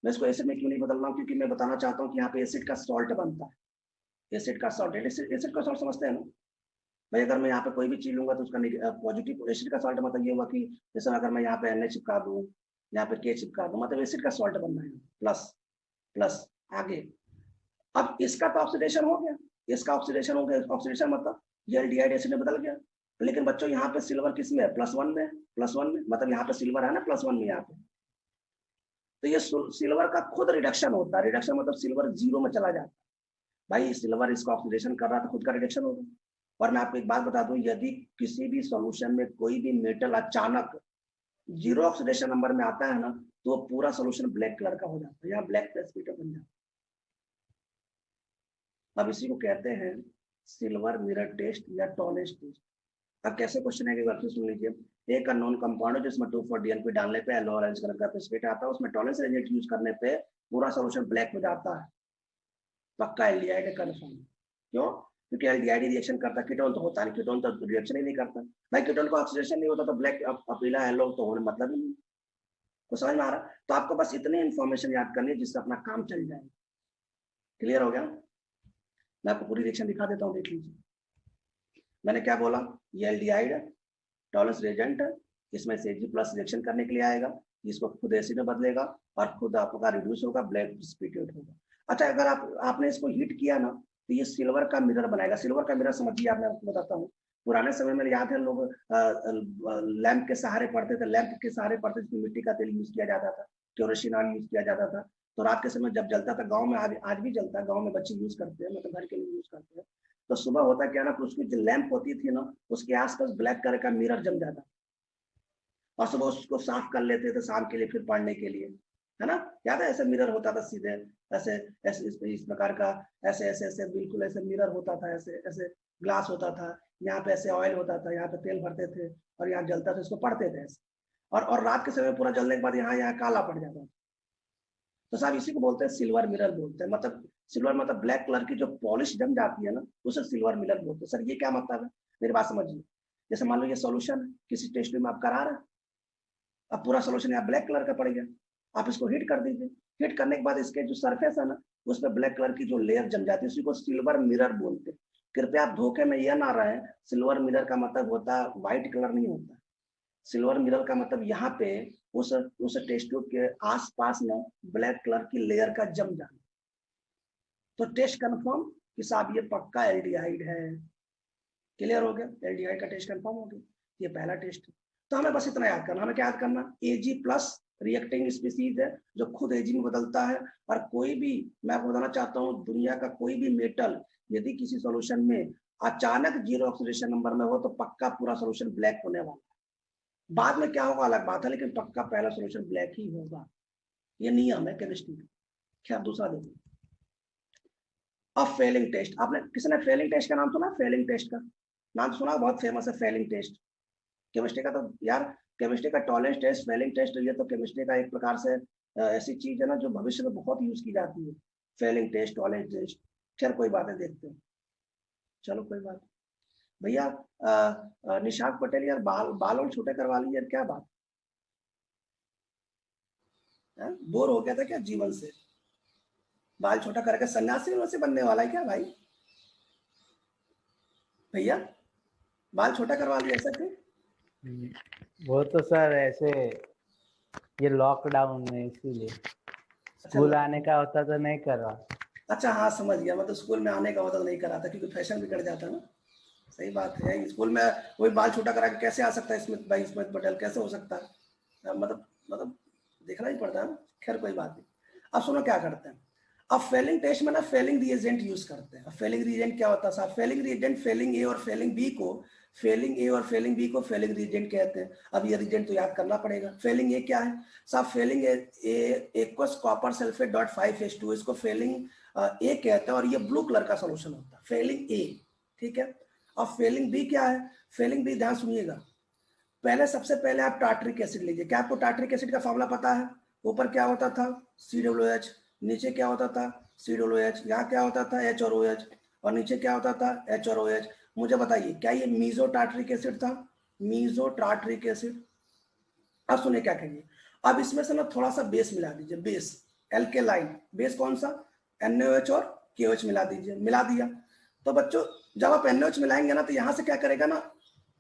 मैं इसको एसिड में क्यों नहीं बदल रहा हूँ, क्योंकि मैं बताना चाहता हूँ कि यहाँ पे एसिड का सॉल्ट बनता है। एसिड का सॉल्ट, एसिड का सॉल्ट समझते हैं ना भाई? अगर मैं यहाँ पे कोई भी चीज लूंगा तो उसका पॉजिटिव, एसिड का सॉल्ट मतलब ये हुआ कि जैसे अगर मैं यहाँ पे Na चिपका दूं, यहाँ पे K चिपका दूं, मतलब एसिड का सॉल्ट बनना है, प्लस प्लस आगे। अब इसका तो ऑक्सीडेशन हो गया, इसका ऑक्सीडेशन हो गया, ऑक्सीडेशन मतलब ये एल्डिहाइड एसिड में बदल गया। लेकिन बच्चों यहाँ पे सिल्वर किस में है, +1 में है, +1 में, मतलब यहाँ पे सिल्वर है ना +1 में यहाँ पे। तो ये सिल्वर का खुद रिडक्शन होता है, रिडक्शन मतलब सिल्वर 0 में चला जाता है। भाई सिल्वर इसको ऑक्सीडेशन कर रहा था, खुद का रिडक्शन होगा। और मैं आपको एक बात बता दूं, यदि किसी भी सॉल्यूशन में कोई भी मेटल अचानक 0 ऑक्सीडेशन नंबर में आता है ना, तो पूरा सॉल्यूशन ब्लैक कलर का हो जाता है, यहाँ ब्लैक प्रेसिपिटेट बन जाता है। अब इसी को कहते हैं सिल्वर मिरर टेस्ट या टॉलेंस टेस्ट। अब कैसे क्वेश्चन है, कि सुन लीजिए, एक अननोन कंपाउंड है जिसमें 2,4-DNP डालने पे येलो ऑरेंज कलर का प्रेसिपिटेट आता है, उसमें टॉलेंस एजेंट यूज करने पे पूरा सॉल्यूशन ब्लैक हो जाता है, पक्का एल्डिहाइड है, कंफर्म। क्यों? क्योंकि एल्डिहाइड रिएक्शन करता है, कीटोन तो होता नहीं, कीटोन तो रिएक्शन ही नहीं करता भाई, कीटोन का ऑक्सीडेशन नहीं होता तो ब्लैक पीला येलो तो होने मतलब ही नहीं। तो समझ में आ रहा? तो आपको बस इतनी इंफॉर्मेशन याद करनी है जिससे अपना काम चल जाए। क्लियर हो गया? मैं आपको पूरी रिएक्शन दिखा देता हूँ, देख लीजिए। मैंने क्या बोला, ये एल्डिहाइड है, टॉलेंस रिएजेंट है, इसमें से Ag प्लस रिएक्शन करने के लिए आएगा, इसको खुद एसिड में बदलेगा और खुद आपका रिड्यूस होगा, ब्लैक प्रेसिपिटेट होगा। अच्छा अगर आपने इसको हीट किया ना तो ये सिल्वर का मिरर बनाएगा। सिल्वर का मिरर समझिए, आप मैं आपको बताता हूँ। पुराने समय में याद है लोग लैंप के सहारे पढ़ते थे, लैंप के सहारे पढ़ते थे, मिट्टी का तेल यूज किया जाता था, केरोसिन ऑयल यूज किया जाता था। तो रात के समय जब जलता था, गाँव में आज भी जलता है, गाँव में बच्चे यूज करते हैं, मतलब घर के लिए यूज करते हैं। तो सुबह होता क्या ना, उसकी जो लैंप होती थी ना, उसके आसपास ब्लैक कलर का मिरर जम जाता, और सुबह उसको साफ कर लेते थे शाम के लिए फिर पढ़ने के लिए। है ना, याद है ऐसे मिरर होता था सीधे, ऐसे ऐसे इस प्रकार का, ऐसे ऐसे ऐसे बिल्कुल ऐसे मिरर होता था, ऐसे ऐसे ग्लास होता था, यहाँ पे ऐसे ऑयल होता था, यहाँ पे तेल भरते थे और यहाँ जलता था, इसको पढ़ते थे ऐसे, और रात के समय पूरा जलने के बाद यहाँ यहाँ काला पड़ जाता था। तो साहब इसी को बोलते हैं सिल्वर मिरर बोलते हैं, मतलब सिल्वर मतलब ब्लैक कलर की जो पॉलिश जम जाती है ना, उसे सिल्वर मिरर बोलते हैं। सर ये क्या मतलब है, मेरी बात समझिए। जैसे मान लो ये सॉल्यूशन है, किसी टेस्ट में आप करा रहे हैं, अब पूरा सोल्यूशन यहाँ ब्लैक कलर का पड़ गया, आप इसको हीट कर दीजिए, हीट करने के बाद इसके जो सरफेस है ना, उस पर ब्लैक कलर की जो लेयर जम जाती है, उसी को सिल्वर मिरर बोलते हैं। कृपया आप धोखे में यह ना रहे, सिल्वर मिरर का मतलब होता है व्हाइट कलर नहीं होता। सिल्वर मिरर का मतलब यहाँ पे उस टेस्ट ट्यूब के आसपास में ब्लैक कलर की लेयर का जम जाना। तो टेस्ट कंफर्म कि साहब ये पक्का एल्डिहाइड है। क्लियर हो गया, एल्डिहाइड का टेस्ट कंफर्म हो गया, ये पहला टेस्ट है। तो हमें बस इतना याद करना, हमें क्या याद करना, Ag प्लस रिएक्टिंग स्पीसीज है जो खुद Ag में बदलता है। और कोई भी, मैं आपको बताना चाहता हूँ, दुनिया का कोई भी मेटल यदि किसी सॉल्यूशन में अचानक जीरो ऑक्सीडेशन नंबर में हो तो पक्का पूरा सॉल्यूशन ब्लैक होने वाला है। बाद में क्या होगा अलग बात है, लेकिन पक्का पहला सॉल्यूशन ब्लैक ही होगा, ये नियम है केमिस्ट्री का। क्या दूसरा देखो, अब फेलिंग टेस्ट, आपने किसने फेलिंग टेस्ट का नाम सुना, फेलिंग टेस्ट का नाम सुना, बहुत फेमस है फेलिंग टेस्ट केमिस्ट्री का। तो यार केमिस्ट्री का टॉलेंस टेस्ट, फेलिंग टेस्ट, ये तो केमिस्ट्री का एक प्रकार से ऐसी चीज है ना जो भविष्य में बहुत यूज की जाती है, फेलिंग टेस्ट, टॉलेंस टेस्ट। खैर कोई बात है, देखते हैं, चलो कोई बात। भैया निशांत पटेल यार बाल और छोटे करवा लीजिए यार, क्या बात है, बोर हो गया था क्या जीवन से, बाल छोटा करके सन्यासी से बनने वाला है क्या भाई, भैया बाल छोटा करवा लिया ऐसा क्यों? वो तो सर ऐसे ये लॉकडाउन में इसीलिए स्कूल आने का होता तो नहीं कर रहा। अच्छा हाँ समझ गया, मतलब स्कूल में आने का होता तो नहीं करा था क्योंकि फैशन बिगड़ जाता ना। सही बात है, स्कूल में वही बाल छोटा करा के कैसे आ सकता है स्मिथ भाई, स्मिथ पटेल कैसे हो सकता है, मतलब देखना ही पड़ता है ना। खैर कोई बात नहीं। अब सुनो क्या करते हैं, अब फेलिंग टेस्ट में ना फेलिंग रिएजेंट यूज करते हैं। फेलिंग रिएजेंट क्या होता है साहब, फेलिंग रिएजेंट फेलिंग ए और फेलिंग बी को, फेलिंग ए और फेलिंग बी को फेलिंग रिएजेंट कहते हैं। अब ये रिएजेंट तो याद करना पड़ेगा। फेलिंग ए क्या है साहब, Fehling A aqueous copper sulphate dot 5H2, इसको फेलिंग ए कहते हैं और ये ब्लू कलर का सोल्यूशन होता है फेलिंग ए, ठीक है। अब फेलिंग बी क्या है, फेलिंग बी ध्यान सुनिएगा, पहले सबसे पहले आप टार्ट्रिक एसिड लीजिए। क्या आपको टार्ट्रिक एसिड का फॉर्मूला पता है, ऊपर क्या होता था COOH, नीचे क्या होता था COOH, यहाँ क्या होता था H और OH, और नीचे क्या होता था H और OH। मुझे बताइए क्या ये मीजो टार्ट्रिक एसिड था, मीजो टार्ट्रिक एसिड। अब सुनिए क्या कहेंगे, अब इसमें से ना थोड़ा सा बेस मिला दीजिए, बेस एल्केलाइन, बेस कौन सा NaOH और KOH मिला दीजिए, मिला दिया। तो बच्चों जब आप NaOH मिलाएंगे ना तो यहाँ से क्या करेगा ना,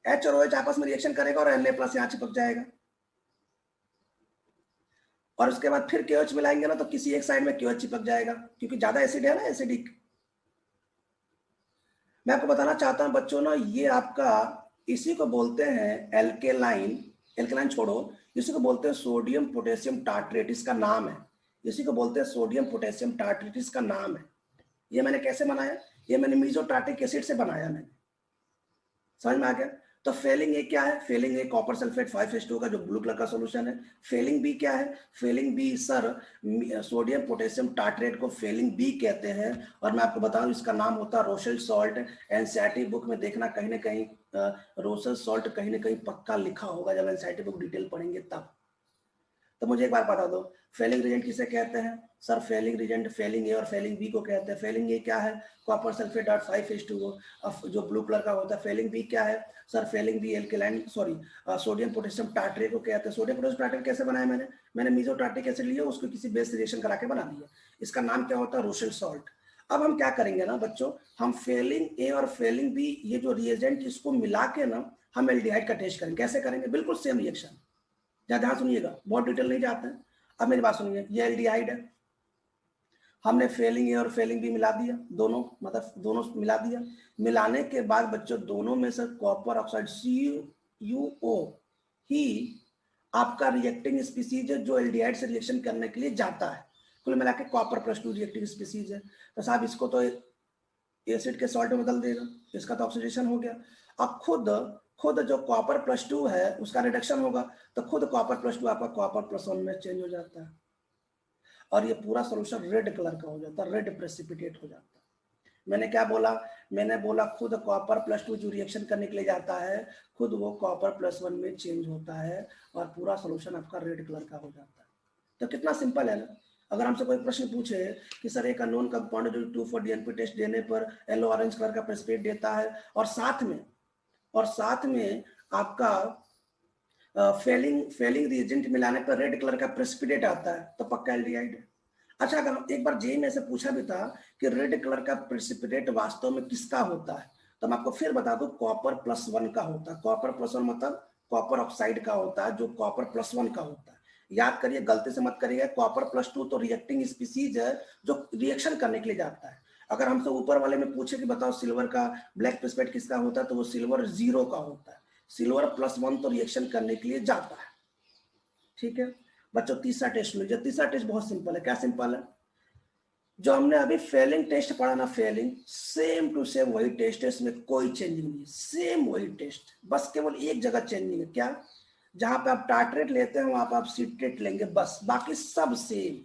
H और OH आपस में रिएक्शन करेगा और Na प्लस यहाँ चिपक जाएगा, और उसके बाद फिर KOH मिलाएंगे ना तो किसी एक साइड में KOH चिपक जाएगा क्योंकि ज्यादा एसिड है ना, एसिडिक। मैं आपको बताना चाहता हूं बच्चों ना, ये आपका इसी को बोलते हैं एल्केलाइन, एल्केलाइन छोड़ो, इसी को बोलते हैं सोडियम पोटेशियम टार्ट्रेट, इसका नाम है, इसी को बोलते हैं सोडियम पोटेशियम टार्ट्रेट, इसका नाम है। ये मैंने कैसे बनाया, ये मैंने मीजो टार्ट्रिक एसिड से बनाया मैंने, समझ में आ गया। तो फेलिंग ए क्या है, फेलिंग ए कॉपर सल्फेट 5H2 का जो ब्लू कलर का सॉल्यूशन है। फेलिंग बी क्या है, Fehling B sir sodium potassium tartrate को फेलिंग बी कहते हैं, और मैं आपको बताऊं इसका नाम होता है रोशेल सॉल्ट। एनसीईआरटी बुक में देखना कहीं ना कहीं रोशेल सॉल्ट कहीं ना कहीं पक्का लिखा होगा, जब एनसीईआरटी बुक डिटेल पढ़ेंगे तब। तो मुझे एक बार बता दो फेलिंग रिजेंट किसे कहते हैं sir, Fehling reagent Fehling A और फेलिंग बी को कहते हैं। फेलिंग ए क्या है, कॉपर सल्फेट डॉट 5H2O जो ब्लू कलर का होता है। फेलिंग बी क्या है sir, Fehling B alkaline sorry sodium potassium tartrate को कहते हैं। सोडियम पोटेशियम टार्ट्रेट कैसे बनाया मैंने मीजो टार्ट्रिक एसिड लिया, उसको किसी बेस रिएक्शन करा के बना दिया, इसका नाम क्या होता है रोशेल सॉल्ट। अब हम क्या करेंगे ना बच्चों, हम फेलिंग ए और फेलिंग बी ये जो रिएजेंट इसको मिला के ना हम एल्डिहाइड का टेस्ट करेंगे। कैसे करेंगे, बिल्कुल सेम रिएक्शन, ध्यान सुनिएगा, बहुत डिटेल नहीं जाते हैं। अब मेरी बात सुनिए, ये एल्डिहाइड है, हमने फेलिंग ए और फेलिंग बी मिला दिया, दोनों मतलब दोनों मिला दिया। मिलाने के बाद बच्चों दोनों में से कॉपर ऑक्साइड CuO ही आपका रिएक्टिंग स्पीसीज है जो एल्डिहाइड से रिएक्शन करने के लिए जाता है। कुल मिला के कॉपर +2 रिएक्टिंग स्पीसीज है। तो साहब इसको तो एसिड के सॉल्ट में बदल देगा, इसका तो ऑक्सीडेशन हो गया। अब खुद जो कॉपर +2 है उसका रिडक्शन होगा, तो खुद कॉपर +2 आपका कॉपर +1 में चेंज हो जाता है। और ये पूरा सोल्यूशन रेड कलर का हो जाता है, रेड प्रेसिपिटेट हो जाता है। मैंने क्या बोला, मैंने बोला खुद कॉपर +2 जो रिएक्शन करने के लिए जाता है खुद वो कॉपर +1 में चेंज होता है और पूरा सोल्यूशन आपका रेड कलर का हो जाता है। तो कितना सिंपल है ना। अगर हमसे कोई प्रश्न पूछे कि सर एक अननोन कंपाउंड जो 2,4-DNP टेस्ट देने पर येलो ऑरेंज कलर का प्रेसिपिटेट देता है और साथ में आपका फेलिंग रिएजेंट मिलाने पर रेड कलर का प्रेसिपिटेट आता है, तो पक्का एल्डिहाइड है। अच्छा, अगर एक बार जेई में से पूछा भी था कि रेड कलर का प्रेसिपिटेट वास्तव में किसका होता है, तो मैं आपको फिर बता दूं कॉपर +1 का होता है। कॉपर +1 मतलब कॉपर ऑक्साइड का होता है, जो कॉपर +1 का होता है। याद करिए, गलती से मत करिए, कॉपर +2 तो रिएक्टिंग स्पीसीज है जो रिएक्शन करने के लिए जाता है। अगर हमसे ऊपर वाले में पूछे कि बताओ सिल्वर का ब्लैक प्रेसिपिटेट किसका होता है, तो वो सिल्वर 0 का होता है। सिल्वर +1 तो रिएक्शन करने के लिए जाता है। ठीक है बच्चों, तीसरा टेस्ट लीजिए। तीसरा टेस्ट बहुत सिंपल है। क्या सिंपल है? जो हमने अभी फेलिंग टेस्ट पढ़ा ना, फेलिंग सेम टू सेम वही टेस्ट है, इसमें कोई चेंजिंग नहीं है, सेम वही टेस्ट, बस केवल एक जगह चेंजिंग है। क्या? जहां पे आप टार्ट्रेट लेते हैं वहां पे आप सिट्रेट लेंगे, बस बाकी सब सेम।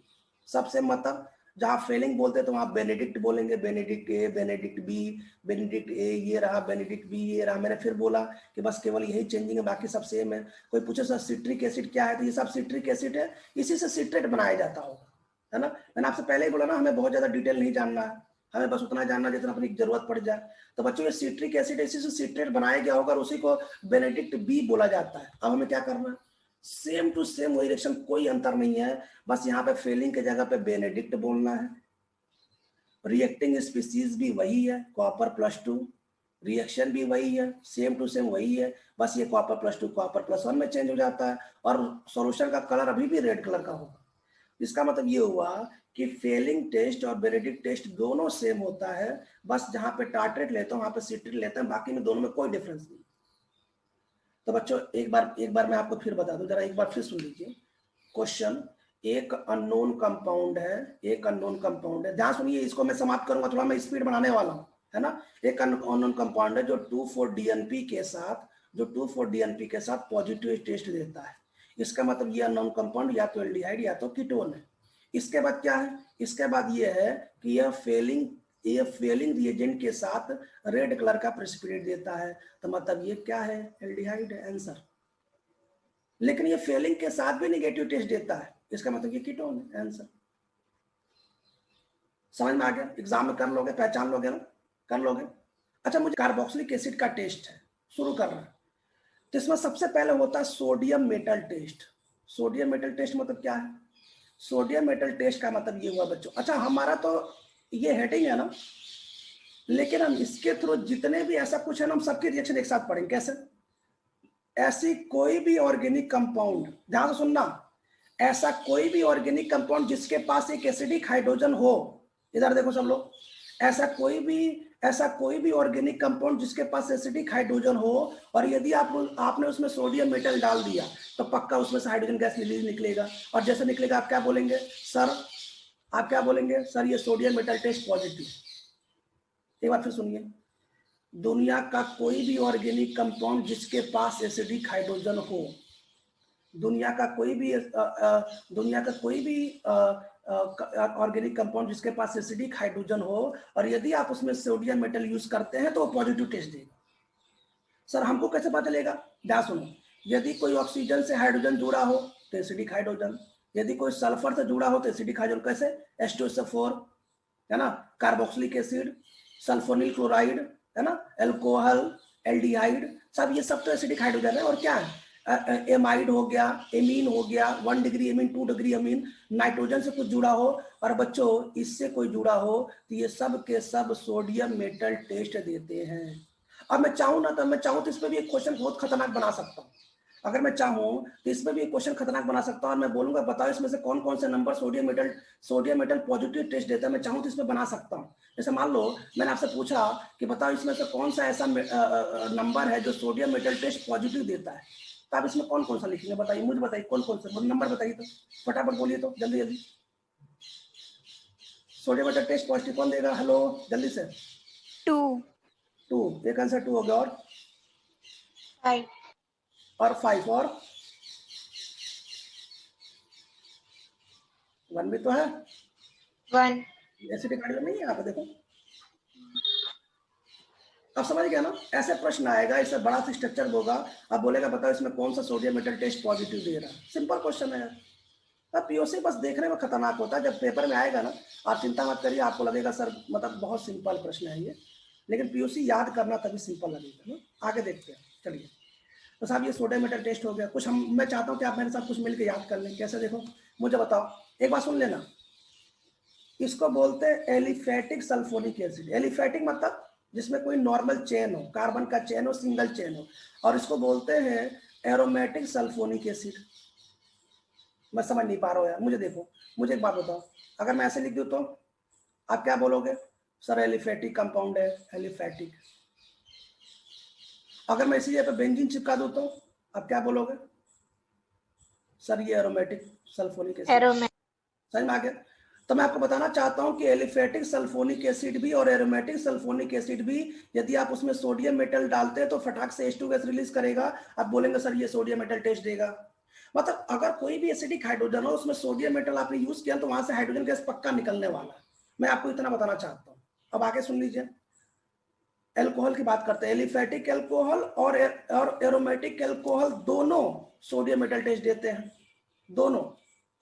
सबसे मतलब जहां फेलिंग बोलते हैं तो वहां बेनेडिक्ट बोलेंगे, बेनेडिक्ट ए, बेनेडिक्ट बी, बेनेडिक्ट ए ये रहा, बेनेडिक्ट बी ये रहा। मैंने फिर बोला कि बस केवल यही चेंजिंग है, बाकी सब सेम है। कोई पूछे सर सिट्रिक एसिड क्या है, तो ये सब सिट्रिक एसिड है, इसी से सिट्रेट बनाया जाता होगा, है ना। मैंने आपसे पहले ही बोला ना, हमें बहुत ज्यादा डिटेल नहीं जानना है, हमें बस उतना जानना जितना अपनी जरूरत पड़ जाए। तो बच्चों ये सिट्रिक एसिड इसी से सिट्रेट बनाया गया होगा और उसी को बेनेडिक्ट बी बोला जाता है। अब हमें क्या करना है, सेम टू सेम वही रिएक्शन, कोई अंतर नहीं है, बस यहाँ पे फेलिंग के जगह पे बेनेडिक्ट बोलना है। रिएक्टिंग स्पीसीज भी वही है, कॉपर +2, रिएक्शन भी वही है, सेम टू सेम वही है, बस ये कॉपर +2 कॉपर +1 में चेंज हो जाता है और सॉल्यूशन का कलर अभी भी रेड कलर का होगा। इसका मतलब ये हुआ कि फेलिंग टेस्ट और बेनेडिक्ट टेस्ट दोनों सेम होता है, बस जहां पे टार्ट्रेट लेते हैं वहां पे सिट्रेट लेते हैं, बाकी में दोनों में कोई डिफरेंस नहीं। तो बच्चों एक बार मैं आपको फिर बता दूं, जरा एक बार फिर सुन लीजिए क्वेश्चन। एक अननोन कंपाउंड है, ध्यान सुनिए, इसको मैं समाप्त करूंगा, थोड़ा मैं स्पीड बढ़ाने वाला हूं, है ना। एक अननोन कंपाउंड है जो 2,4-DNP के साथ पॉजिटिव टेस्ट देता है। इसका मतलब ये अननोन कंपाउंड या तो एल्डिहाइड या तो कीटोन है। इसके बाद क्या है, इसके बाद ये है कि यह फेलिंग रिएजेंट के साथ रेड कलर का प्रेसिपिटेट देता है, तो मतलब ये क्या है, एल्डिहाइड है आंसर। लेकिन ये फेलिंग के साथ भी नेगेटिव टेस्ट देता है, इसका मतलब ये कीटोन है आंसर। समझ में आ गया? एग्जाम में कर लोगे, पहचान लोगे ना, कर लोगे। अच्छा, मुझे कार्बोक्सिलिक एसिड का टेस्ट है, शुरू कर रहा है। तो इसमें सबसे पहले होता है sodium metal test. Sodium metal test मतलब क्या है? सोडियम मेटल टेस्ट का मतलब ये हुआ बच्चों, अच्छा हमारा तो ये हेडिंग है ना, लेकिन हम इसके थ्रू जितने भी ऐसा कुछ है ना, हम सबके रिएक्शन एक साथ पढ़ेंगे। कैसे? ऐसी कोई भी ऑर्गेनिक कंपाउंड, ध्यान से सुनना, ऐसा कोई भी ऑर्गेनिक कंपाउंड जिसके पास एक एसिडिक हाइड्रोजन हो, इधर देखो सब लोग, ऐसा कोई भी ऑर्गेनिक कंपाउंड जिसके पास एसिडिक हाइड्रोजन हो, और यदि आपने उसमें सोडियम मेटल डाल दिया तो पक्का उसमें से हाइड्रोजन गैस रिलीज निकलेगा, और जैसे निकलेगा आप क्या बोलेंगे सर, ये सोडियम मेटल टेस्ट पॉजिटिव। एक बार फिर सुनिए, दुनिया का कोई भी ऑर्गेनिक कंपाउंड जिसके पास एसिडिक हाइड्रोजन हो, दुनिया का कोई भी ऑर्गेनिक कंपाउंड जिसके पास एसिडिक हाइड्रोजन हो, और यदि आप उसमें सोडियम मेटल यूज करते हैं तो वो पॉजिटिव टेस्ट देगा। सर हमको कैसे पता चलेगा? ध्यान सुनो, यदि कोई ऑक्सीजन से हाइड्रोजन जुड़ा हो तो एसिडिक हाइड्रोजन, यदि कोई सल्फर से जुड़ा हो तो एसिडिक हाइड्रोजन। कैसे? H2SO4, है ना, कार्बोक्सिलिक एसिड, सल्फोनिल क्लोराइड, है ना, एल्कोहल, एल्डिहाइड, सब ये सब तो एसिडिक हाइड्रोजन है। और क्या है, एमाइड हो गया, एमीन हो गया, 1 degree amine, 2 degree amine, nitrogen से कुछ जुड़ा हो, और बच्चों इससे कोई जुड़ा हो, तो ये सब के सब सोडियम मेटल टेस्ट देते हैं। अब मैं चाहूं तो इसमें भी एक क्वेश्चन बहुत खतरनाक बना सकता हूँ। अगर मैं चाहूं तो इसमें भी एक क्वेश्चन खतरनाक बना सकता हूं, और मैं बोलूंगा बताओ इसमें से कौन कौन से number sodium metal positive test देता है। मैं चाहूं तो इसमें बना सकता हूं। जैसे मान लो मैंने आपसे पूछा कि बताओ इसमें से कौन सा ऐसा नंबर है जो सोडियम मेटल टेस्ट पॉजिटिव देता है, तो आप इसमें कौन कौन सा लिखेंगे? बताइए, मुझे बताइए कौन कौन सा नंबर बताइए, तो फटाफट बोलिए, तो जल्दी जल्दी। सोडियम मेटल टेस्ट पॉजिटिव कौन देगा? हेलो, जल्दी से। 2, 2, एक आंसर 2 हो गया, और 5, और 5, और 1 भी तो है, 1. एसिडिक हाइड्रोजन नहीं है यहाँ पे, देखो। अब समझ गया ना, ऐसे प्रश्न आएगा, इससे बड़ा सा स्ट्रक्चर होगा, अब बोलेगा बताओ इसमें कौन सा सोडियम मेटल टेस्ट पॉजिटिव दे रहा है, सिंपल क्वेश्चन है। अब पीओसी बस देखने में खतरनाक होता है, जब पेपर में आएगा ना आप चिंता मत करिए, आपको लगेगा सर मतलब बहुत सिंपल प्रश्न है ये, लेकिन पीओसी याद करना तभी सिंपल लगेगा ना। आगे देखते हैं, चलिए। तो साहब ये सोडियम मेटल टेस्ट हो गया, कुछ मैं चाहता हूँ कि आप मेरे साथ कुछ मिलकर याद कर लें, कैसे देखो मुझे बताओ, एक बात सुन लेना, इसको बोलते हैं एलिफेटिक सल्फोनिक एसिड। एलिफेटिक मतलब जिसमें कोई नॉर्मल चेन हो, कार्बन का चेन हो, सिंगल चेन हो, और इसको बोलते हैं एरोमेटिक सल्फोनिक एसिड। मैं समझ नहीं पा रहा हूँ यार, मुझे देखो, मुझे एक बात बताओ, अगर मैं ऐसे लिख दूँ तो आप क्या बोलोगे, सर एलिफेटिक कंपाउंड है, एलिफेटिक। अगर मैं इसी जगह पे बेंजीन चिपका दूँ तो आप क्या बोलोगे, सर ये एरोमेटिक सल्फोनिक एसिड। समझ में आ गया। तो मैं आपको बताना चाहता हूं कि एलिफेटिक सल्फोनिक एसिड भी और एरोमेटिक सल्फोनिक एसिड भी, यदि आप उसमें सोडियम मेटल डालते हैं तो फटाक से H2 गैस रिलीज करेगा। आप बोलेंगे सर ये सोडियम मेटल टेस्ट देगा। मतलब अगर कोई भी एसिडिक हाइड्रोजन हो उसमें सोडियम मेटल आपने यूज किया तो वहां से हाइड्रोजन गैस पक्का निकलने वाला है। मैं आपको इतना बताना चाहता हूँ। अब आगे सुन लीजिए, एल्कोहल की बात करते हैं। एलिफेटिक एल्कोहल और एरोमेटिक एल्कोहल दोनों सोडियम मेटल टेस्ट देते हैं, दोनों,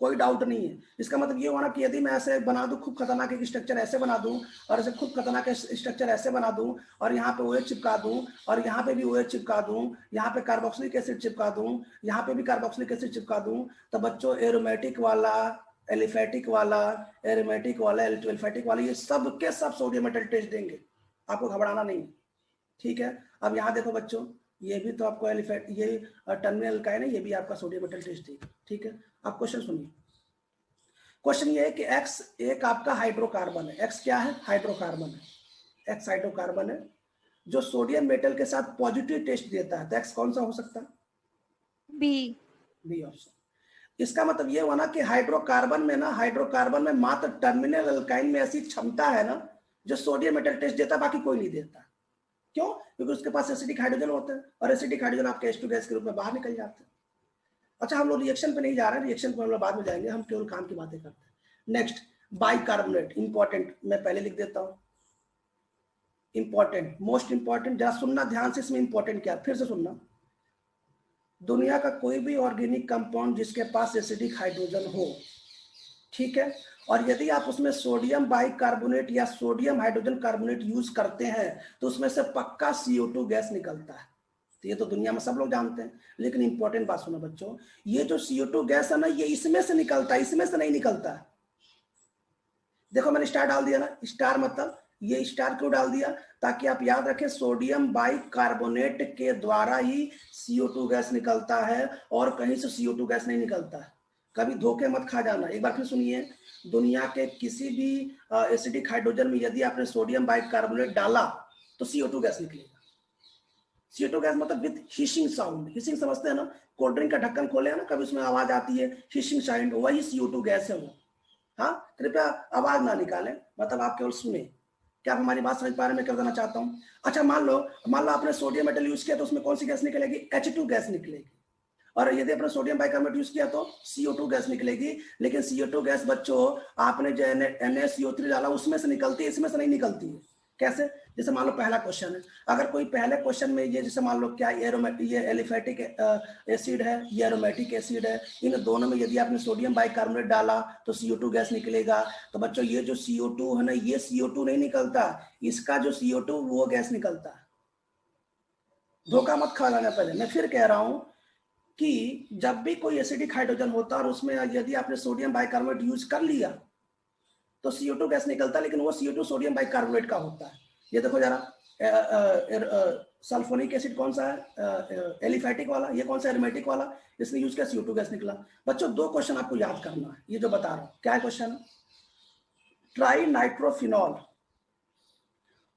कोई डाउट नहीं है। इसका मतलब ये हुआ ना कि यदि मैं ऐसे बना दूं खूब खतरनाक एक स्ट्रक्चर ऐसे बना दूं और ऐसे खूब खतरनाक स्ट्रक्चर ऐसे बना दूं और यहाँ पे OH चिपका दूं और यहाँ पे भी OH चिपका दूं, यहाँ पे कार्बोक्सिलिक एसिड चिपका दूं, यहाँ पे भी कार्बोक्सिलिक एसिड चिपका दूं, तो बच्चों एरोमेटिक वाला, एलिफेटिक वाला, एरोमेटिक वाला, एलिफेटिक वाला, ये सब के सब सोडियम मेटल टेस्ट देंगे, आपको घबराना नहीं, ठीक है। अब यहाँ देखो बच्चों, ये भी तो आपको एलिफेट, ये टर्मिनल एल्काइन है, ये भी आपका सोडियम मेटल टेस्ट देगा, ठीक है। अब क्वेश्चन सुनिए, क्वेश्चन ये है कि X एक आपका हाइड्रोकार्बन है, X क्या है, हाइड्रोकार्बन है, X हाइड्रोकार्बन है जो सोडियम मेटल के साथ पॉजिटिव टेस्ट देता है, तो X कौन सा हो सकता है, बी ऑप्शन। इसका मतलब ये हुआ ना कि हाइड्रोकार्बन में ना, हाइड्रोकार्बन में मात्र टर्मिनल एल्काइन में ऐसी क्षमता है ना जो सोडियम मेटल टेस्ट देता है, बाकी कोई नहीं देता। क्यों, क्योंकि उसके पास एसिडिक हाइड्रोजन होते हैं और एसिडिक हाइड्रोजन आपके H2 गैस के रूप में बाहर निकल जाते हैं। अच्छा हम लोग रिएक्शन पे नहीं जा रहे हैं, रिएक्शन पे हम लोग बाद में जाएंगे, हम केवल काम की बातें करते हैं। नेक्स्ट बाइकार्बोनेट, इंपॉर्टेंट, मैं पहले लिख देता हूं, इंपॉर्टेंट, मोस्ट इंपॉर्टेंट, जरा सुनना ध्यान से, इसमें इंपॉर्टेंट क्या, फिर से सुनना। दुनिया का कोई भी ऑर्गेनिक कंपाउंड जिसके पास एसिडिक हाइड्रोजन हो, ठीक है, और यदि आप उसमें सोडियम बाइकार्बोनेट या सोडियम हाइड्रोजन कार्बोनेट यूज करते हैं तो उसमें से पक्का CO2 गैस निकलता है। तो ये तो दुनिया में सब लोग जानते हैं, लेकिन इंपॉर्टेंट बात सुनो बच्चों, ये जो CO2 गैस है ना, ये इसमें से निकलता है, इसमें से नहीं निकलता है। देखो मैंने स्टार डाल दिया ना, स्टार मतलब ये स्टार क्यों डाल दिया, ताकि आप याद रखें सोडियम बाइकार्बोनेट के द्वारा ही CO2 गैस निकलता है और कहीं से CO2 गैस नहीं निकलता है। कभी धोखे मत खा जाना। एक बार फिर सुनिए, दुनिया के किसी भी एसिडिक हाइड्रोजन में यदि आपने सोडियम बाइकार्बोनेट डाला तो CO2 गैस निकलेगा। CO2 गैस मतलब विद हिशिंग साउंड, हिशिंग समझते हैं ना, कोल्ड ड्रिंक का ढक्कन खोले ना, कभी उसमें आवाज आती है हिशिंग साउंड, वही CO2 गैस है वो। हाँ, कृपया आवाज ना निकालें, मतलब आप केवल सुने। क्या आप हमारी बात समझ पा रहे हैं, मैं क्या बताना चाहता हूँ। अच्छा मान लो आपने सोडियम मेटल यूज किया तो उसमें कौन सी गैस निकलेगी, H2 गैस निकलेगी, और यदि आपने सोडियम बाइकार्बोनेट यूज किया तो CO2 गैस निकलेगी। लेकिन CO2 गैस बच्चों आपने जो NaCO3 डाला उसमें से निकलती है, इसमें से नहीं निकलती है। कैसे, जैसे मान लो पहला क्वेश्चन है, अगर कोई पहले क्वेश्चन में ये जैसे मान लो क्या ये एलिफेटिक एसिड है, ये एरोमेटिक एसिड है, इन दोनों में यदि आपने सोडियम बाइकार्बोनेट डाला तो CO2 गैस निकलेगा। तो बच्चों ये जो CO2 है ना, ये CO2 नहीं निकलता, इसका जो CO2 वो गैस निकलता है। धोखा मत खा लेना। पहले मैं फिर कह रहा हूं कि जब भी कोई एसिडिक हाइड्रोजन होता है और उसमें यदि आपने सोडियम बाइकार्बोनेट यूज कर लिया तो CO2 गैस निकलता है, लेकिन वो CO2 सोडियम बाइकार्बोनेट का होता है। ये देखो जरा, सल्फोनिक एसिड कौन सा है, एलिफेटिक वाला, ये कौन सा एरोमेटिक वाला, इसने यूज किया CO2 गैस निकला। बच्चों दो क्वेश्चन आपको याद करना है, ये जो बता रहा हूं, क्या है क्वेश्चन, ट्राई नाइट्रोफिनॉल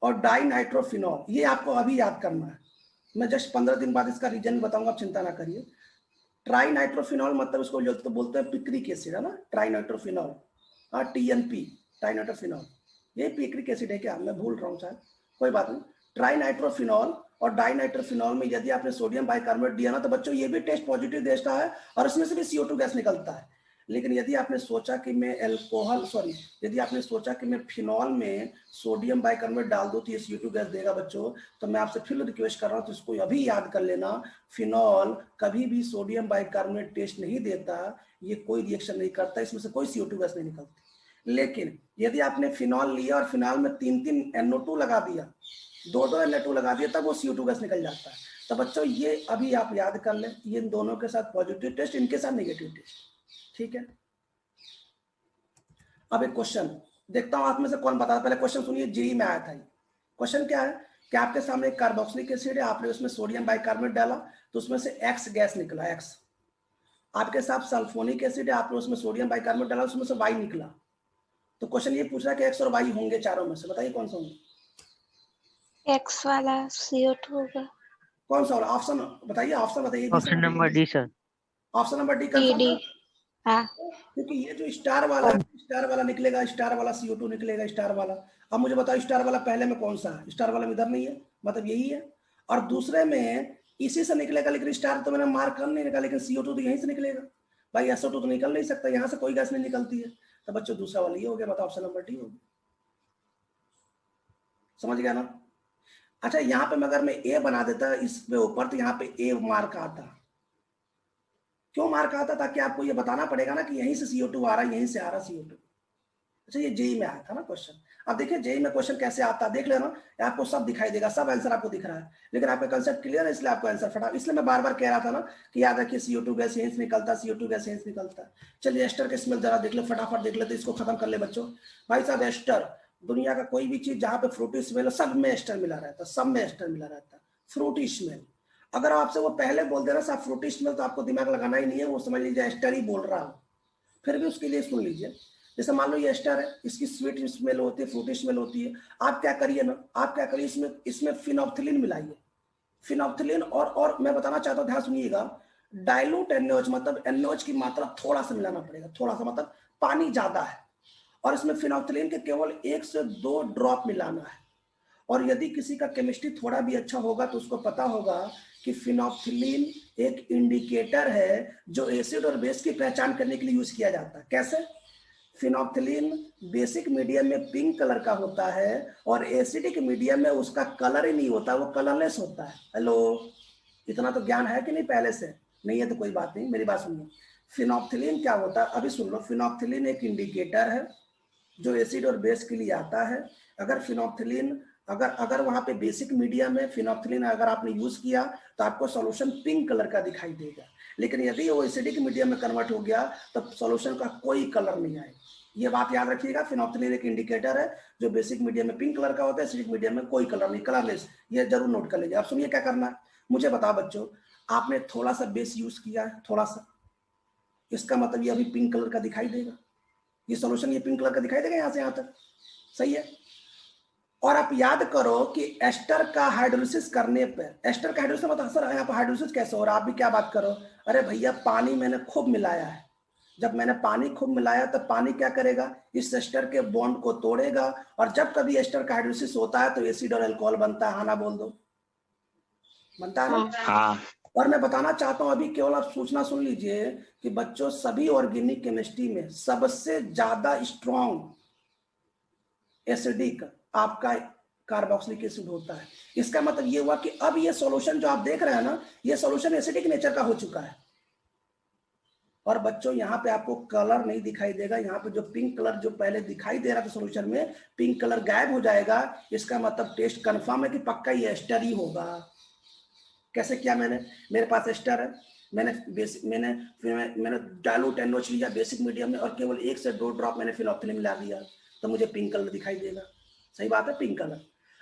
और डाई नाइट्रोफिनॉल, ये आपको अभी याद करना है। मैं जस्ट 15 दिन बाद इसका रीजन बताऊंगा, आप चिंता ना करिए। ट्राई नाइट्रोफिनॉल मतलब उसको तो बोलते हैं पिक्रिक एसिड, है ना, try nitrophenol, TNP, try nitrophenol, ये पिक्रिक एसिड है क्या, मैं भूल रहा हूँ शायद, कोई बात नहीं। ट्राई नाइट्रोफिनॉल और डाई नाइट्रोफिनॉल में यदि आपने सोडियम बाइकार्बोनेट दिया ना तो बच्चों ये भी टेस्ट पॉजिटिव देता है और इसमें से भी CO2 गैस निकलता है। लेकिन यदि आपने सोचा कि मैं यदि आपने सोचा कि मैं फिनॉल में सोडियम बाइकार्बोनेट डाल दूं तो ये CO2 गैस देगा बच्चों, तो मैं आपसे फिर रिक्वेस्ट कर रहा हूं तो इसको अभी याद कर लेना, फिनॉल कभी भी सोडियम बाइकार्बोनेट टेस्ट नहीं देता, ये कोई रिएक्शन नहीं करता, इसमें से कोई CO2 गैस नहीं निकलती। लेकिन यदि आपने फिनॉल लिया और फिनॉल में 3-3 NO2 लगा दिया, 2-2 NO2 लगा दिया, तब वो CO2 गैस निकल जाता है। तो बच्चों ये अभी आप याद कर लें, ये इन दोनों के साथ पॉजिटिव टेस्ट, इनके साथ नेगेटिव टेस्ट, ठीक है। अब एक क्वेश्चन देखता हूं आप में से कौन बता, पहले क्वेश्चन सुनिए, जेई में आया था। क्वेश्चन क्या है कि आपके सामने एक कार्बोक्सिलिक एसिड है, आपने उसमें सोडियम बाइकार्बोनेट डाला तो उसमें से X गैस निकला, X। आपके साथ सल्फोनिक एसिड है, आपने उसमें सोडियम बाइकार्बोनेट डाला, उसमें से Y निकला। तो क्वेश्चन ये पूछ रहा है कि X और Y होंगे चारों में से, बताइए कौन सा होंगे? X वाला CO2 होगा। कौन सा? ऑप्शन बताइए, ऑप्शन बताइए। Option number D sir. Option number D D confirm D है? हाँ। क्योंकि ये जो स्टार वाला निकलेगा, स्टार वाला CO2 निकलेगा, स्टार वाला। अब मुझे बताओ स्टार वाला पहले में कौन सा है? स्टार वाला में इधर नहीं है, मतलब यही है। और दूसरे में इसी से निकलेगा, लेकिन स्टार तो मैंने मार्क कर नहीं निकला, लेकिन CO2 तो यहीं से निकलेगा भाई, SO2 तो निकल नहीं सकता, यहाँ से कोई गैस नहीं निकलती है। तो बच्चों दूसरा वाला ये हो गया, बताओ ऑप्शन नंबर डी होगी। समझ गया ना? अच्छा, यहाँ पे अगर मैं A बना देता इस पे ऊपर, तो यहाँ पे A मार्क आता। क्यों मार्क आता? ताकि आपको ये बताना पड़ेगा ना कि यहीं से CO2 आ रहा है, यहीं से आ रहा CO2। अच्छा, ये जेई में आया था ना क्वेश्चन। अब देखिए जेई में क्वेश्चन कैसे आता है, देख लेना, आपको सब दिखाई देगा, सब आंसर आपको दिख रहा है, लेकिन आपका कंसेप्ट क्लियर है, इसलिए आपको आंसर फटा। इसलिए मैं बार बार कह रहा था ना कि याद रखिए CO2 गैस यहीं से निकलता, CO2 गैस यहीं से निकलता। चलिए एस्टर के स्मेल जरा देख लो, फटाफट देख लेते, इसको खत्म कर ले बच्चों। भाई साहब एस्टर, दुनिया का कोई भी चीज जहां पे फ्रूटी स्मेल है, सब में एस्टर मिला रहता, सब में एस्टर मिला रहता। फ्रूटी स्मेल, अगर आपसे वो पहले बोल दे रहा साहब फ्रूटी स्मेल, तो आपको दिमाग लगाना ही नहीं है, वो समझ लीजिए एस्टर ही बोल रहा हो। फिर भी उसके लिए सुन लीजिए, जैसे मान लो ये एस्टर है, इसकी स्वीट स्मेल होती है, फ्रूटी स्मेल होती है। आप क्या करिए ना, आप क्या करिए, इसमें फिनोप्थिलीन मिलाइए, फिनोप्थिलीन। और मैं बताना चाहता हूँ, ध्यान सुनिएगा, डाइल्यूट NaOH, मतलब NaOH की मात्रा थोड़ा सा मिलाना पड़ेगा, थोड़ा सा, मतलब पानी ज्यादा है, और इसमें फिनोप्थिलीन के केवल 1 से 2 ड्रॉप मिलाना है। और यदि किसी का केमिस्ट्री थोड़ा भी अच्छा होगा तो उसको पता होगा कि फिनोप्थिलीन एक इंडिकेटर है जो एसिड और बेस की पहचान करने के लिए यूज किया जाता है। कैसे? फिनोप्थिलीन बेसिक मीडियम में पिंक कलर का होता है, और एसिडिक मीडियम में उसका कलर ही नहीं होता, वो कलरलेस होता है। हेलो, इतना तो ज्ञान है कि नहीं पहले से? नहीं है तो कोई बात नहीं, मेरी बात सुनिए। फिनोप्थिलीन क्या होता है, अभी सुन लो। फिनोप्थिलीन एक इंडिकेटर है जो एसिड और बेस के लिए आता है। अगर फिनोप्थिलीन अगर वहां पे बेसिक मीडियम में फिनोप्थिलीन अगर आपने यूज किया तो आपको सॉल्यूशन पिंक कलर का दिखाई देगा, लेकिन यदि वो एसिडिक मीडियम में कन्वर्ट हो गया तो सॉल्यूशन का कोई कलर नहीं आएगा। ये बात याद रखिएगा, फिनोप्थिलीन एक इंडिकेटर है जो बेसिक मीडियम में पिंक कलर का होता है, एसिडिक मीडियम में कोई कलर नहीं, कलरलेस। ये जरूर नोट कर लीजिए। आप सुनिए क्या करना है, मुझे बताओ बच्चों, आपने थोड़ा सा बेस यूज किया है, थोड़ा सा, इसका मतलब ये अभी पिंक कलर का दिखाई देगा, ये सॉल्यूशन ये पिंक कलर का दिखाई देगा यहां से यहां तक, सही है। और आप याद करो कि एस्टर का हाइड्रोलिसिस करने पर, एस्टर का हाइड्रोलिसिस मतलब सर यहाँ पर हाइड्रोलिसिस कैसे हो रहा है, आप भी क्या बात करो, अरे भैया पानी मैंने खूब मिलाया है। जब मैंने पानी खूब मिलाया तो पानी क्या करेगा, इस एस्टर के बॉन्ड को तोड़ेगा, और जब कभी एस्टर का हाइड्रोलिसिस होता है तो एसिड और अल्कोहल बनता है। हाँ ना बोल दो, बनता है ना? हाँ। और मैं बताना चाहता हूं, अभी केवल आप सूचना सुन लीजिए कि बच्चों सभी ऑर्गेनिक केमिस्ट्री में सबसे ज्यादा स्ट्रॉन्ग एसिडिक आपका कार्बोक्सिलिक एसिड होता है। इसका मतलब ये हुआ कि अब ये सॉल्यूशन जो आप देख रहे हैं ना, ये सॉल्यूशन एसिडिक नेचर का हो चुका है। और बच्चों यहाँ पे आपको कलर नहीं दिखाई देगा, यहाँ पे जो पिंक कलर जो पहले दिखाई दे रहा था सॉल्यूशन में, पिंक कलर गायब हो जाएगा। इसका मतलब टेस्ट कंफर्म है कि पक्का ये एस्टर ही होगा। कैसे किया मैंने, मेरे पास एस्टर है, मैंने डाइल्यूट NaOH लिया बेसिक मीडियम में, और केवल 1 से 2 ड्रॉप मैंने फिनोप्थिलीन मिला दिया, तो मुझे पिंक कलर दिखाई देगा। सही बात है, पिंक कलर।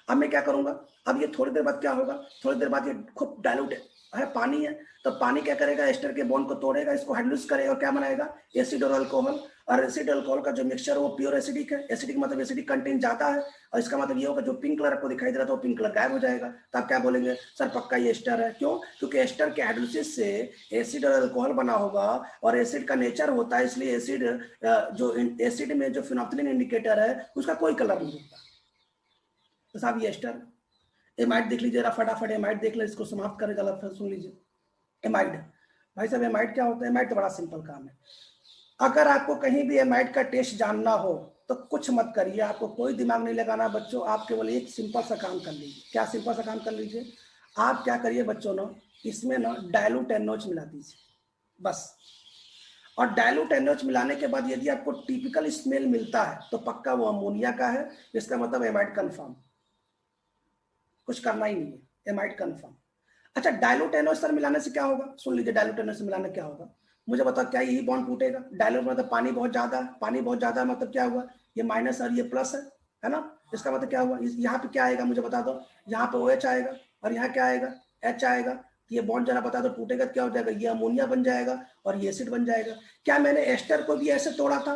अब मैं क्या करूंगा, अब ये थोड़ी देर बाद क्या होगा, थोड़ी देर बाद ये खूब डाइल्यूट है, पानी है, तो पानी क्या करेगा, एस्टर के बॉन्ड को तोड़ेगा, इसको हाइड्रोलिसिस करेगा, और क्या बनाएगा, एसिड और अल्कोहल। और एसिड अल्कोहल का जो मिक्सचर है वो प्योर एसिडिक है, एसिडिक मतलब एसिडिक कंटेंट ज्यादा है, और इसका मतलब ये होगा जो पिंक कलर आपको दिखाई दे रहा था वो पिंक कलर गायब हो जाएगा। तो आप क्या बोलेंगे, सर पक्का ये एस्टर है। क्यों? क्योंकि एस्टर के हाइड्रोलिसिस से एसिड और अल्कोहल बना होगा, और एसिड का नेचर होता है, इसलिए एसिड जो एसिड में जो फिनोप्थिलीन इंडिकेटर है उसका कोई कलर नहीं होता। तो साहब ये एस्टर। एमाइड देख लीजिए जरा फटाफट, एमाइड देख ले, इसको समाप्त करेगा, सुन लीजिए। एमाइड, भाई साहब एमाइड क्या होता है, एमाइड तो बड़ा सिंपल काम है। अगर आपको कहीं भी एमाइड का टेस्ट जानना हो तो कुछ मत करिए, आपको कोई दिमाग नहीं लगाना बच्चों, आप केवल एक सिंपल सा काम कर लीजिए। क्या सिंपल सा काम कर लीजिए? आप क्या करिए बच्चों ना, इसमें ना डाइल्यूट NaOH मिला दीजिए बस। और डाइल्यूट NaOH मिलाने के बाद यदि आपको टिपिकल स्मेल मिलता है तो पक्का वो अमोनिया का है, इसका मतलब एमाइड कंफर्म, कुछ करना ही नहीं है, एमाइड कंफर्म। अच्छा, डाइल्यूट NaOH सर मिलाने से क्या होगा? सुन लीजिए, डाइल्यूट NaOH से मिलाने क्या होगा, मुझे बताओ, क्या यही बॉन्ड टूटेगा? डाइल्यूट मतलब पानी बहुत ज्यादा है, पानी बहुत ज्यादा मतलब क्या हुआ, ये माइनस और ये प्लस है ना, इसका मतलब क्या हुआ, यहाँ पे क्या आएगा मुझे बता दो, यहाँ पे OH आएगा और यहाँ क्या आएगा, H आएगा, तो ये बॉन्ड जरा बता दो टूटेगा क्या हो जाएगा, ये अमोनिया बन जाएगा और ये एसिड बन जाएगा। क्या मैंने एस्टर को भी ऐसे तोड़ा था?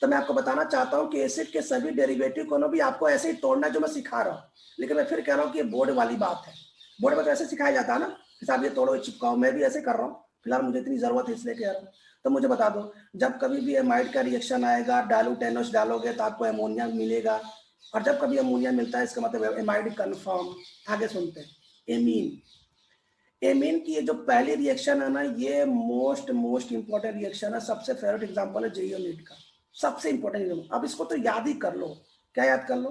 तो मैं आपको बताना चाहता हूँ कि एसिड के सभी डेरिवेटिव को भी आपको ऐसे ही तोड़ना जो मैं सिखा रहा हूँ, लेकिन मैं फिर कह रहा हूँ कि ये बोर्ड वाली बात है, बोर्ड में तो ऐसे सिखाया जाता है ना कि साहब ये तोड़ो चिपकाओ, मैं भी ऐसे कर रहा हूँ, फिलहाल मुझे इतनी जरूरत है इसलिए कह रहा हूँ। तो मुझे बता दो, जब कभी भी एमाइड का रिएक्शन आएगा, डाइल्यूट NaOH डालोगे तो आपको अमोनिया मिलेगा, और जब कभी अमोनिया मिलता है इसका मतलब एमाइड कंफर्म। आगे सुनते हैं, एमीन। एमीन की ये जो पहली रिएक्शन है ना, ये मोस्ट इंपॉर्टेंट रिएक्शन है, सबसे फेवरेट एग्जांपल है जेईई नीट का, सबसे इंपॉर्टेंट। अब इसको तो याद ही कर लो। क्या याद कर लो?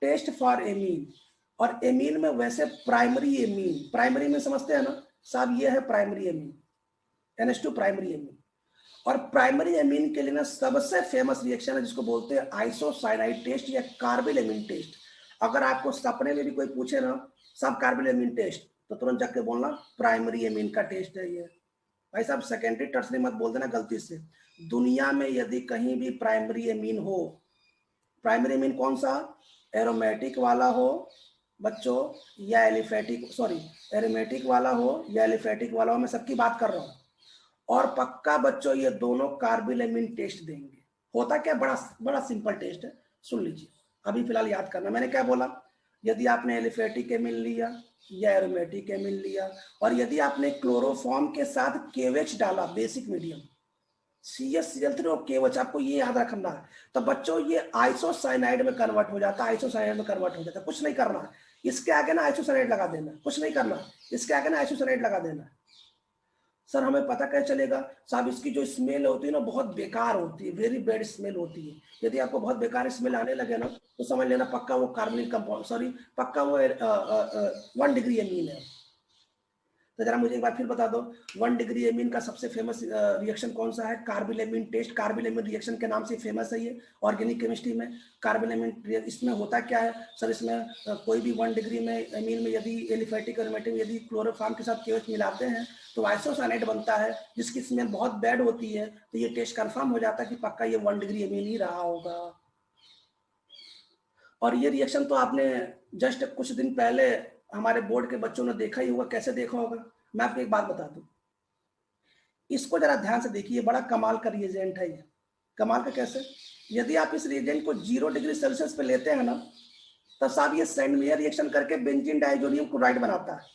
Test for amine. और एमीन में वैसे प्राइमरी एमीन, प्राइमरी में समझते हैं ना साहब, ये है primary amine, NH2 primary amine. और प्राइमरी एमीन के लिए ना सबसे फेमस रिएक्शन है जिसको बोलते हैं आइसोसाइनाइड टेस्ट या कार्बिल एमीन टेस्ट। अगर आपको सपने में भी कोई पूछे ना सब कार्बिल एमीन टेस्ट, तो तुरंत जाके बोलना प्राइमरी एमीन का टेस्ट है ये। भाई साहब सेकेंडरी टर्सरी मत बोल देना गलती से। दुनिया में यदि कहीं भी प्राइमरी एमीन हो, प्राइमरी एमीन कौन सा, एरोमेटिक वाला हो बच्चों या एलिफेटिक, सॉरी एरोमेटिक वाला हो या एलिफेटिक वाला हो, मैं सबकी बात कर रहा हूँ। और पक्का बच्चों ये दोनों कार्बिल एमीन टेस्ट देंगे। होता क्या, बड़ा बड़ा सिंपल टेस्ट है, सुन लीजिए अभी फिलहाल याद करना। मैंने क्या बोला, यदि आपने एलिफेटिक एमीन लिया या एरोमेटिक एमीन लिया, और यदि आपने क्लोरोफॉर्म के साथ KOH डाला, बेसिक मीडियम CH3 और KOH, आपको ये याद रखना है, तो बच्चों ये आइसोसाइनाइड में कन्वर्ट हो जाता है, आइसोसाइनाइड में कन्वर्ट हो जाता है। कुछ नहीं करना, इसके आगे ना आइसोसाइनाइड लगा देना, कुछ नहीं करना, इसके आगे ना आइसोसाइनाइड लगा देना। सर हमें पता कैसे चलेगा? साहब इसकी जो स्मेल होती है ना बहुत बेकार होती है, वेरी बैड स्मेल होती है। यदि आपको बहुत बेकार स्मेल आने लगे ना तो समझ लेना पक्का वो कार्बनिक कंपाउंड, सॉरी पक्का वो 1 डिग्री एमीन है। तो जरा मुझे एक बार फिर बता दो, 1 डिग्री एमीन का सबसे फेमस रिएक्शन कौन सा है? Carbylamine test. Carbylamine reaction के नाम से फेमस है ये ऑर्गेनिक केमिस्ट्री में। कार्बिल एमीन, इसमें होता क्या है सर, इसमें कोई भी 1 डिग्री में एमीन में यदि एलिफेटिक एरोमेटिक यदि क्लोरोफॉर्म के साथ KOH मिलाते हैं तो आइसोसाइनाइड बनता है जिसकी स्मेल बहुत बैड होती है। तो ये टेस्ट कंफर्म हो जाता है कि पक्का ये 1 डिग्री एमीन ही रहा होगा। और ये रिएक्शन तो आपने जस्ट कुछ दिन पहले हमारे बोर्ड के बच्चों ने देखा ही होगा। कैसे देखा होगा, मैं आपको एक बात बता दूं, इसको जरा ध्यान से देखिए, बड़ा कमाल का रिएजेंट है ये। कमाल का कैसे? यदि आप इस रिएजेंट को 0 डिग्री सेल्सियस पे लेते हैं ना तो साहब ये सेंड मेयर रिएक्शन करके बेंजीन डाइजोनियम क्लोराइड बनाता है।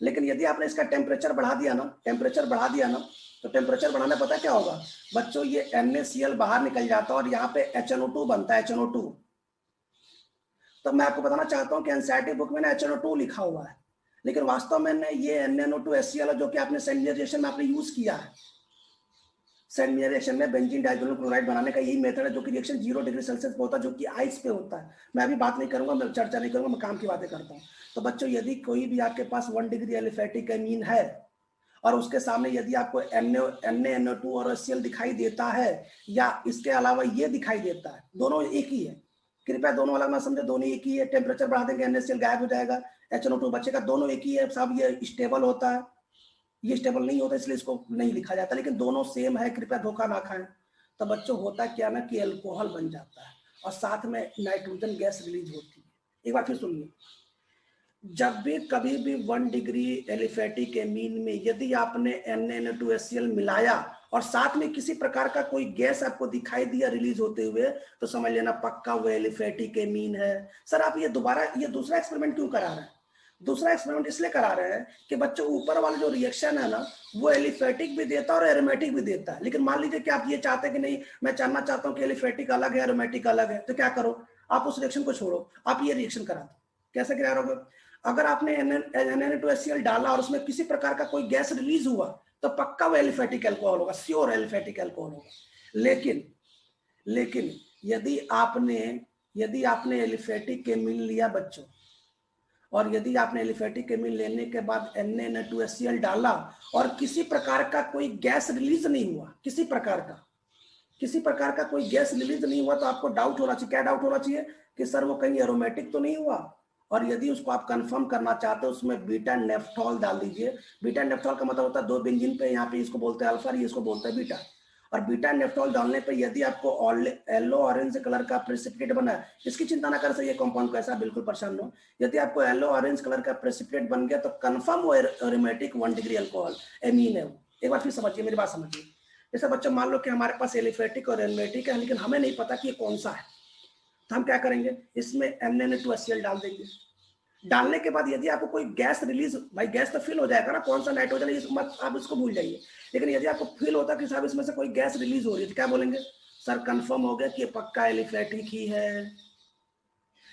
लेकिन यदि आपने इसका टेम्परेचर बढ़ा दिया ना, तो टेम्परेचर बढ़ाने पता क्या होगा बच्चों, ये NaCl बाहर निकल जाता है और यहाँ पे HNO2 बनता है, HNO2। तो मैं आपको बताना चाहता हूँ कि एनसीईआरटी बुक में ना HNO2 लिखा हुआ है, लेकिन वास्तव में ये NaNO2HCl जो कि आपने सेंड मेयर रिएक्शन में आपने यूज किया है। सेंड मेयर रिएक्शन में बेंजीन डाइजोनियम क्लोराइड बनाने का यही मेथड है जो कि रिएक्शन 0 डिग्री सेल्सियस पे होता है, जो कि आइस पे होता है। मैं अभी बात नहीं करूंगा, मैं चर्चा नहीं करूंगा, मैं काम की बातें करता हूँ। तो बच्चों यदि कोई भी आपके पास 1 डिग्री एलिफेटिक एमीन है और उसके सामने यदि आपको NaNO2 और HCl दिखाई देता है या इसके अलावा ये दिखाई देता है, दोनों एक ही है, कृपया दोनों अलग ना समझे, दोनों एक ही है। टेम्परेचर बढ़ा देंगे NaCl गायब हो जाएगा, HNO2 बचेगा, दोनों एक ही है साहब। ये स्टेबल होता है, ये स्टेबल नहीं होता इसलिए इसको नहीं लिखा जाता, लेकिन दोनों सेम है, कृपया धोखा ना खाएं। तो बच्चों होता क्या ना कि अल्कोहल बन जाता है और साथ में नाइट्रोजन गैस रिलीज होती है। एक बार फिर सुनिए, जब भी कभी भी 1 डिग्री एलिफेटिक एमीन में यदि आपने NaNO2HCl मिलाया और साथ में किसी प्रकार का कोई गैस आपको दिखाई दिया रिलीज होते हुए, तो समझ लेना पक्का वो एलिफेटिक एमीन है। सर आप ये दूसरा एक्सपेरिमेंट क्यों करा रहे हैं? दूसरा एक्सपेरिमेंट इसलिए करा रहे हैं कि बच्चों ऊपर वाला जो रिएक्शन है ना वो एलिफेटिक भी देता है और एरोमेटिक भी देता है। लेकिन मान लीजिए कि आप ये चाहते हैं कि नहीं, मैं जानना चाहता हूँ कि एलिफेटिक अलग है एरोमेटिक अलग है, तो क्या करो, आप उस रिएक्शन को छोड़ो, आप ये रिएक्शन करा दो। कैसे करा रहोगे? अगर आपने NaNO2HCl डाला और उसमें किसी प्रकार का कोई गैस रिलीज हुआ तो पक्का वो एलिफेटिक अल्कोहल होगा, श्योर एलिफेटिक अल्कोहल होगा। लेकिन यदि आपने एलिफेटिक एमीन लिया बच्चों, और यदि आपने एलिफेटिक एमीन लेने के बाद NaN2HCl डाला और किसी प्रकार का कोई गैस रिलीज नहीं हुआ, किसी प्रकार का कोई गैस रिलीज नहीं हुआ, तो आपको डाउट होना चाहिए। क्या डाउट होना चाहिए? कि सर वो कहीं एरोमेटिक तो नहीं हुआ। और यदि उसको आप कंफर्म करना चाहते हो, उसमें बीटा नेफ्थॉल डाल दीजिए। बीटा नेफ्थॉल का मतलब होता है 2 बेंजीन पे, यहाँ पे इसको बोलते हैं अल्फा, इसको बोलते हैं बीटा। और बीटा नेफ्थॉल डालने पे यदि आपको येलो ऑरेंज कलर का प्रेसिपिटेट बना है, इसकी चिंता ना कर सर ये कंपाउंड कैसा, बिल्कुल परेशान हो। यदि आपको येलो ऑरेंज कलर का प्रेसिपिटेट बन गया तो कंफर्म वो एरोमेटिक 1 डिग्री अल्कोहल एमीन है वो। एक बार फिर समझिए, मेरी बात समझिए। जैसे बच्चों मान लो कि हमारे पास एलिफेटिक और एरोमेटिक है, लेकिन हमें नहीं पता कि ये कौन सा है, तो हम क्या करेंगे, इसमें NaN2HCl डाल देंगे। डालने के बाद यदि आपको कोई गैस रिलीज, भाई गैस तो फिल हो जाएगा ना, कौन सा नाइट्रोजन है मत आप इसको भूल जाइए। लेकिन यदि आपको फील होता कि साहब इसमें से कोई गैस रिलीज हो रही है, तो क्या बोलेंगे, सर कंफर्म हो गया कि ये पक्का एलिफेटिक ही है।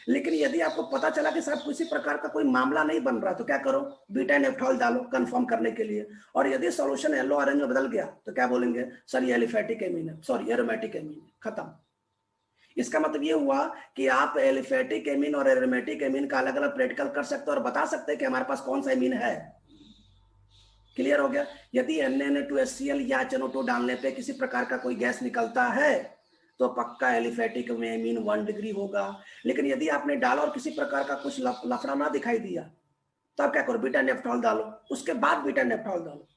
लेकिन यदि आपको पता चला कि साहब किसी प्रकार का कोई मामला नहीं बन रहा, तो क्या करो, बीटा नेफ्थॉल डालो कंफर्म करने के लिए। और यदि सॉल्यूशन येलो ऑरेंज में बदल गया तो क्या बोलेंगे, सर ये एलिफेटिक एमीन है, सॉरी एरोमेटिक एमीन है, खत्म। इसका मतलब ये हुआ कि आप एलिफेटिक एमीन और एरोमेटिक एमीन का अलग अलग प्रैक्टिकल कर सकते हो और बता सकते हैं कि हमारे पास कौन सा एमीन है। क्लियर हो गया? यदि NaN2HCl या HNO2 डालने पे किसी प्रकार का कोई गैस निकलता है तो पक्का एलिफेटिक में एमीन 1 डिग्री होगा। लेकिन यदि आपने डाला और किसी प्रकार का कुछ लफड़ा ना दिखाई दिया, तब क्या करो, बीटा नेफ्थॉल डालो, उसके बाद बीटा नेफ्थॉल डालो।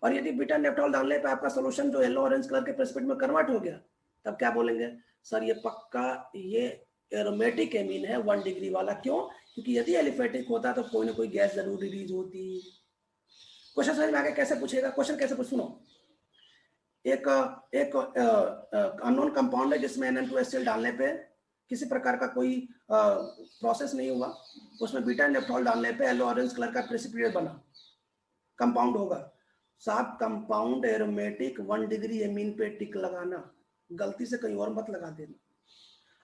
और यदि बीटा नेफ्थॉल डालने पे आपका सोल्यूशन जो येलो ऑरेंज कलर के प्रेसिपिटेट में कन्वर्ट हो गया, तब क्या बोलेंगे, सर ये पक्का ये एरोमेटिक एमीन है 1 डिग्री वाला। क्यों? क्योंकि यदि एलिफेटिक होता तो कोई ना कोई गैस जरूर रिलीज होती। क्वेश्चन समझ में आ गया? कैसे पूछेगा क्वेश्चन, कैसे पूछ, सुनो। एक अननोन कंपाउंड है जिसमें NaN2HCl डालने पे किसी प्रकार का कोई प्रोसेस नहीं हुआ, उसमें बीटा नेफ्थॉल डालने पे येलो ऑरेंज कलर का प्रेसिपिटेट बना, कंपाउंड होगा। साहब कंपाउंड एरोमेटिक 1 डिग्री एमीन पे टिक लगाना, गलती से कहीं और मत लगा देना।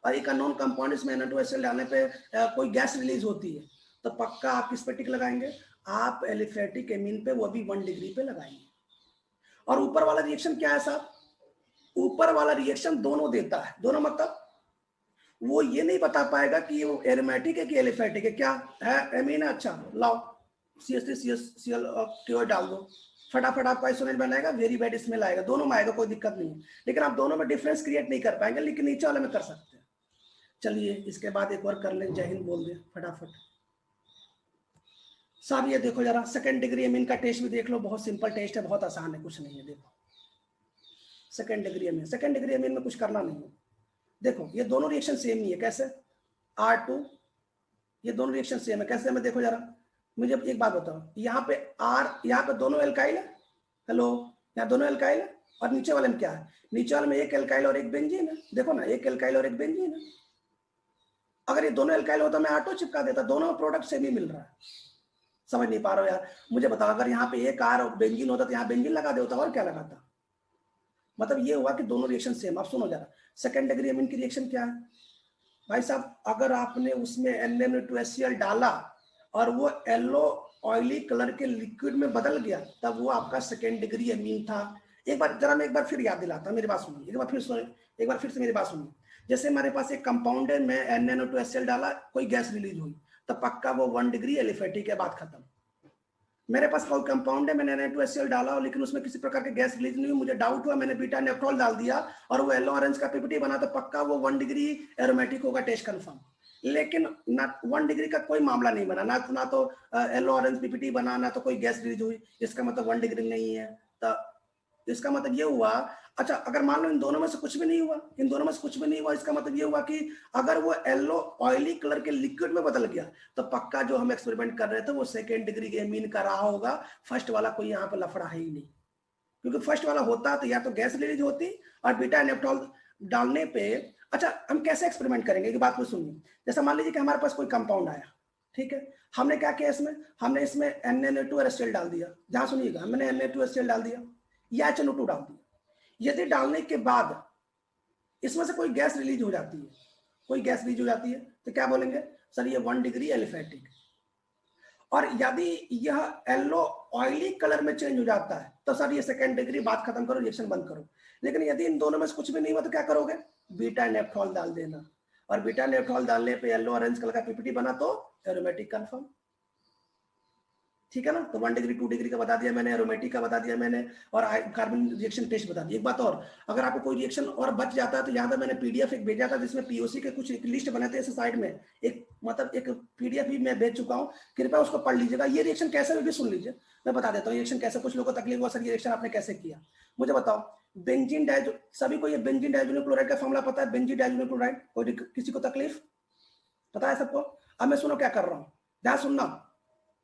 और एक अननोन कंपाउंड इसमें NaN2HCl डालने पे कोई गैस रिलीज होती है, तो पक्का आप किस पे टिक लगाएंगे, आप एलिफेटिक एमीन पे, वो भी 1 डिग्री पे लगाएंगे। और ऊपर वाला रिएक्शन क्या है साहब, ऊपर वाला रिएक्शन दोनों देता है। दोनों मतलब वो ये नहीं बता पाएगा कि वो एरोमेटिक है कि एलिफेटिक है, क्या है, एमीन है, अच्छा लाओ CH3CL डाल दो, फटाफट आपका आइसोमेर बनाएगा, वेरी बैड स्मेल आएगा, दोनों में आएगा, कोई दिक्कत नहीं है। लेकिन आप दोनों में डिफरेंस क्रिएट नहीं कर पाएंगे, लेकिन नीचे वाले में कर सकते हैं। चलिए इसके बाद एक बार कर लें, जय हिंद बोल दे फटाफट। साहब ये देखो जरा, 2nd डिग्री एमीन का टेस्ट भी देख लो, बहुत सिंपल टेस्ट है, बहुत आसान है, कुछ नहीं है। देखो 2nd degree amine, 2nd degree amine में कुछ करना नहीं है। देखो ये दोनों रिएक्शन सेम ही है, कैसे, R2, ये दोनों रिएक्शन सेम है, कैसे, मैं देखो जरा, मुझे एक बात बताओ, यहाँ पे R, यहाँ पे दोनों एल्काइल है, हेलो, यहाँ दोनों एल्काइल है, और नीचे वाले में क्या है, नीचे वाले में एक एल्काइल और एक बेंजीन है, देखो ना, एक एल्काइल और एक बेंजीन है। अगर ये दोनों एल्काइल होता मैं ऑटो चिपका देता, दोनों प्रोडक्ट सेम ही मिल रहा है। समझ नहीं पा रहे हो यार, मुझे बताओ, अगर यहाँ पे एक R और बेंजीन होता तो यहाँ बेंजीन लगा देता, और क्या लगाता। मतलब ये हुआ कि दोनों रिएक्शन सेम। आप सुनो जरा, 2nd डिग्री एमीन की रिएक्शन क्या है भाई साहब, अगर आपने उसमें NaN2HCl डाला और वो येलो ऑयली कलर के लिक्विड में बदल गया, तब वो आपका 2nd डिग्री एमीन था। एक बार जरा मैं एक बार फिर याद दिलाता हूं, मेरी बात सुनिए, एक बार फिर से मेरी बात सुनिए। जैसे हमारे पास एक कंपाउंड है, मैं NaN2HCl डाला, कोई गैस रिलीज हुई, तो पक्का वो 1 डिग्री एलिफेटिक है, बात खत्म। मेरे पास कोई कंपाउंड है, मैंने NaN2HCl डाला लेकिन उसमें किसी प्रकार के गैस रिलीज नहीं हुई, मुझे डाउट हुआ, मैंने बीटा नेफ्थॉल डाल दिया और वो येलो ऑरेंज का पीपीटी बना, तो पक्का वो 1 डिग्री एरोमेटिक होगा, टेस्ट कंफर्म। लेकिन ना 1 डिग्री का कोई मामला नहीं बना, ना तो येलो ऑरेंज पीपीटी बना, ना तो कोई गैस रिलीज हुई, इसका मतलब 1 डिग्री नहीं है। तो इसका मतलब ये हुआ, अच्छा अगर मान लो इन दोनों में से कुछ भी नहीं हुआ, इन दोनों में से कुछ भी नहीं हुआ, इसका मतलब ये हुआ कि अगर वो येलो ऑयली कलर के लिक्विड में बदल गया, तो पक्का जो हम एक्सपेरिमेंट कर रहे थे वो 2nd डिग्री एमीन का रहा होगा। फर्स्ट वाला कोई यहाँ पे लफड़ा है ही नहीं, क्योंकि फर्स्ट वाला होता तो या तो गैस रिलीज होती और बीटा नेफ्थॉल डालने पे। अच्छा हम कैसे एक्सपेरिमेंट करेंगे, एक बात को सुनिए। जैसा मान लीजिए कि हमारे पास कोई कंपाउंड आया, ठीक है, हमने क्या किया, इसमें हमने इसमें NaN2HCl डाल दिया, जहां सुनिएगा, मैंने Na2HCl डाल दिया या HNO2 डाल दिया। यदि डालने के बाद इसमें से कोई गैस रिलीज हो जाती है, कोई गैस रिलीज हो जाती है, तो क्या बोलेंगे, सर ये 1 डिग्री एलिफेटिक। और यदि यह येलो ऑयली कलर में चेंज हो जाता है तो सर ये सेकेंड डिग्री, बात खत्म करो, रिएक्शन बंद करो। लेकिन यदि इन दोनों में से कुछ भी नहीं हुआ तो क्या करोगे, बीटा नेफ्थॉल डाल देना, और बीटा नेफ्थॉल डालने पे येलो ऑरेंज कलर का पीपीटी बना तो एरोमेटिक कंफर्म। ठीक है ना, तो 1 डिग्री 2 डिग्री का बता दिया मैंने, एरोमेटिक का बता दिया मैंने, और कार्बन रिएक्शन टेस्ट बता दिया। एक बात और, अगर आपको कोई रिएक्शन और बच जाता है तो याद है मैंने पीडीएफ एक भेजा था जिसमें पीओसी के कुछ एक लिस्ट बने थे इस साइड में, एक मतलब एक पीडीएफ भी मैं भेज चुका हूँ, कृपया उसको पढ़ लीजिएगा। ये रिएक्शन कैसे भी सुन लीजिए, मैं बता देता हूँ रिएक्शन कैसे। कुछ लोगों को तकलीफ हुआ सर ये रिएक्शन आपने कैसे किया, मुझे बताओ। बेंजीन डाइजो, सभी को ये बेंजीन डाइजोनिल क्लोराइड का फॉर्मूला पता है, बेंजीन डाइजोनिल क्लोराइड, कोई किसी को तकलीफ पता है सबको? अब मैं सुनो क्या कर रहा हूँ, ध्यान सुनना,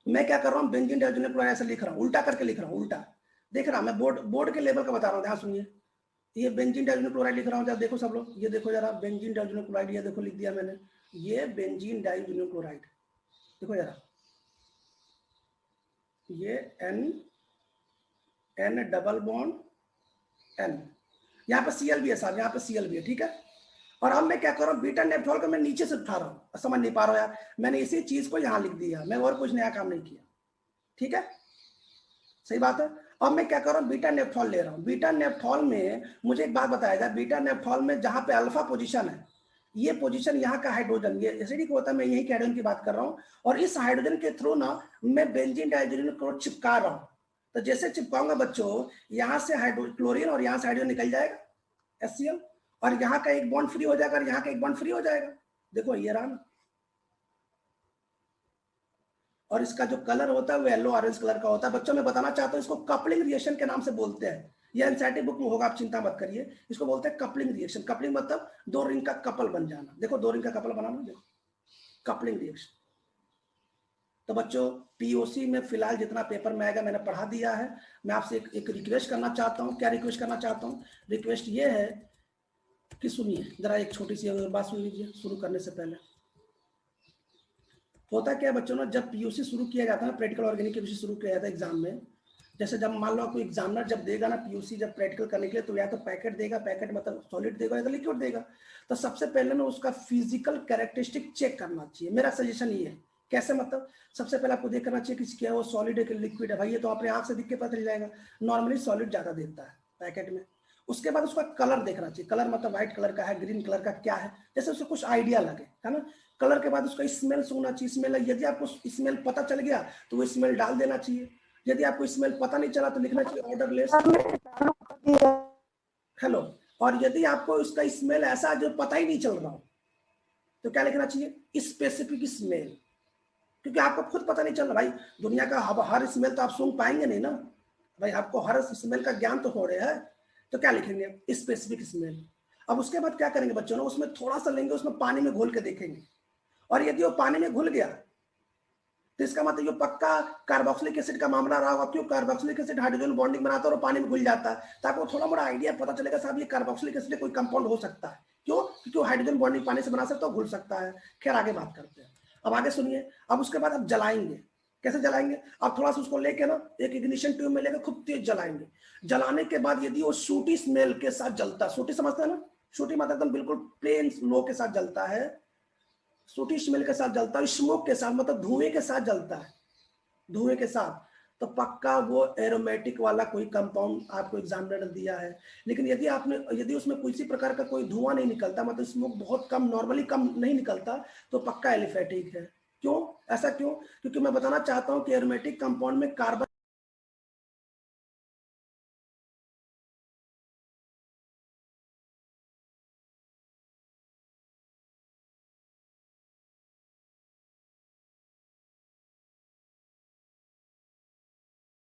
मैं क्या कर रहा हूँ, बेंजीन डाइजोनिल क्लोराइड ऐसे लिख रहा हूँ, उल्टा करके लिख रहा हूँ, उल्टा देख रहा, मैं बोर्ड के लेवल का बता रहा हूँ, ध्यान सुनिए। ये बेंजीन डाइजोनिल क्लोराइड लिख रहा हूँ, जरा देखो सब लोग, ये देखो जरा, बेंजीन डाइजोनिल क्लोराइड, ये देखो लिख दिया मैंने, ये बेंजीन डाइजोनिल क्लोराइड, देखो जरा, ये एन डबल बॉन्ड एन, यहाँ पे सीएल भी है साहब, यहाँ पे सीएल भी है, ठीक है। और अब मैं क्या कर रहा हूँ, बीटा नेफ्थॉल को मैं नीचे से उठा रहा हूँ, समझ नहीं पा रहा यार, मैंने इसी चीज को यहाँ लिख दिया, मैं और कुछ नया काम नहीं किया, ठीक है, सही बात है। अब मैं क्या कर रहा हूँ, बीटा नेफ्थॉल ले रहा हूँ। बीटा नेफ्थॉल में मुझे एक बात बताया जाए, बीटा नेफ्थॉल में जहां पे अल्फा पोजीशन है, ये पोजीशन यहाँ का हाइड्रोजन, ये एसिडिक होता है, मैं यही हाइड्रोजन की बात कर रहा हूँ, और इस हाइड्रोजन के थ्रू ना मैं बेंजीन डाइजोनिल को चिपका रहा हूँ। तो जैसे चिपकाऊंगा बच्चों, यहाँ से क्लोरीन और यहाँ से हाइड्रोजन निकल जाएगा HCl, और यहाँ का एक बॉन्ड फ्री हो जाएगा और यहाँ का एक बॉन्ड फ्री हो जाएगा, देखो ये रहा ना। और इसका जो कलर होता है वो येलो ऑरेंज कलर का होता है। बच्चों मैं बताना चाहता हूँ, इसको कपलिंग रिएक्शन के नाम से बोलते हैं, ये एनसीईआरटी बुक में होगा, आप चिंता मत करिए, इसको बोलते हैं कपलिंग रिएक्शन। कपलिंग मतलब दो रिंग का कपल बन जाना, देखो दो रिंग का कपल बनाना, देखो कपलिंग रिएक्शन। तो बच्चों पीओसी में फिलहाल जितना पेपर में आएगा मैंने पढ़ा दिया है। मैं आपसे एक रिक्वेस्ट करना चाहता हूँ, क्या रिक्वेस्ट करना चाहता हूँ, रिक्वेस्ट ये है कि सुनिए जरा, एक छोटी सी बात सुन लीजिए शुरू करने से पहले। होता क्या बच्चों ना, जब पीओसी शुरू किया जाता है, प्रैक्टिकल ऑर्गेनिक केमिस्ट्री शुरू किया जाता है एग्जाम में, जैसे जब मान लो कोई एग्जामिनर जब देगा ना पीओसी जब प्रैक्टिकल करने के लिए, तो या तो पैकेट देगा, पैकेट मतलब सॉलिड देगा या तो लिक्विड देगा, तो सबसे पहले ना उसका फिजिकल कैरेक्टरिस्टिक चेक करना चाहिए। मेरा सजेशन ये है, कैसे मतलब, सबसे पहले आपको देख करना चाहिए कि क्या वो सॉलिड है कि लिक्विड है। भाई ये तो अपने आंख से दिख के पता चल जाएगा, नॉर्मली सॉलिड ज्यादा देता है पैकेट में। उसके बाद उसका कलर देखना चाहिए, कलर मतलब व्हाइट कलर का है, ग्रीन कलर का क्या है, जैसे उसको कुछ आइडिया लगे, है ना। कलर के बाद उसका स्मेल सुनना चाहिए, स्मेल यदि आपको स्मेल पता चल गया तो वो स्मेल डाल देना चाहिए, यदि आपको स्मेल पता नहीं चला तो लिखना चाहिए ऑर्डरलेस, हेलो। और यदि आपको उसका स्मेल ऐसा जो पता ही नहीं चल रहा हो तो क्या लिखना चाहिए, स्पेसिफिक स्मेल, क्योंकि आपको खुद पता नहीं चल रहा। भाई दुनिया का हर स्मेल तो आप सूंघ पाएंगे नहीं ना भाई, आपको हर स्मेल का ज्ञान तो हो रहा है, तो क्या लिखेंगे, स्पेसिफिक स्मेल। अब उसके बाद क्या करेंगे बच्चों ना, उसमें थोड़ा सा लेंगे, उसमें पानी में घोल के देखेंगे, और यदि वो पानी में घुल गया तो इसका मतलब ये पक्का कार्बोक्सिलिक एसिड का मामला रहा होगा। क्यों, कार्बोक्सिलिक एसिड हाइड्रोजन बॉन्डिंग बनाता है और पानी में घुल जाता है, ताकि वो थोड़ा बड़ा आइडिया पता चलेगा साहब ये कार्बोक्सिलिक एसिड कोई कंपाउंड हो सकता है। क्यों, क्योंकि हाइड्रोजन बॉन्डिंग पानी से बना सकता है, घुल सकता है। खैर आगे बात करते हैं, अब आगे सुनिए। अब उसके बाद आप जलाएंगे, कैसे जलाएंगे, आप थोड़ा सा उसको लेके ना एक इग्निशन ट्यूब में लेकर खूब तेज जलाएंगे। जलाने के बाद यदि वो सूटी स्मेल के साथ जलता है, सूटी समझते हैं ना, सूटी मतलब एकदम बिल्कुल प्लेन लो के साथ जलता है, सूटी स्मेल के साथ जलता है, स्मोक के साथ मतलब धुएं के साथ जलता है, धुएं के साथ, तो पक्का वो एरोमेटिक वाला कोई कंपाउंड आपको एग्जामिनर ने दिया है। लेकिन यदि उसमें किसी प्रकार का कोई धुआं नहीं निकलता, मतलब स्मोक बहुत कम, नॉर्मली कम नहीं निकलता, तो पक्का एलिफेटिक है। क्यों, ऐसा क्यों, क्योंकि मैं बताना चाहता हूं कि एरोमेटिक कंपाउंड में कार्बन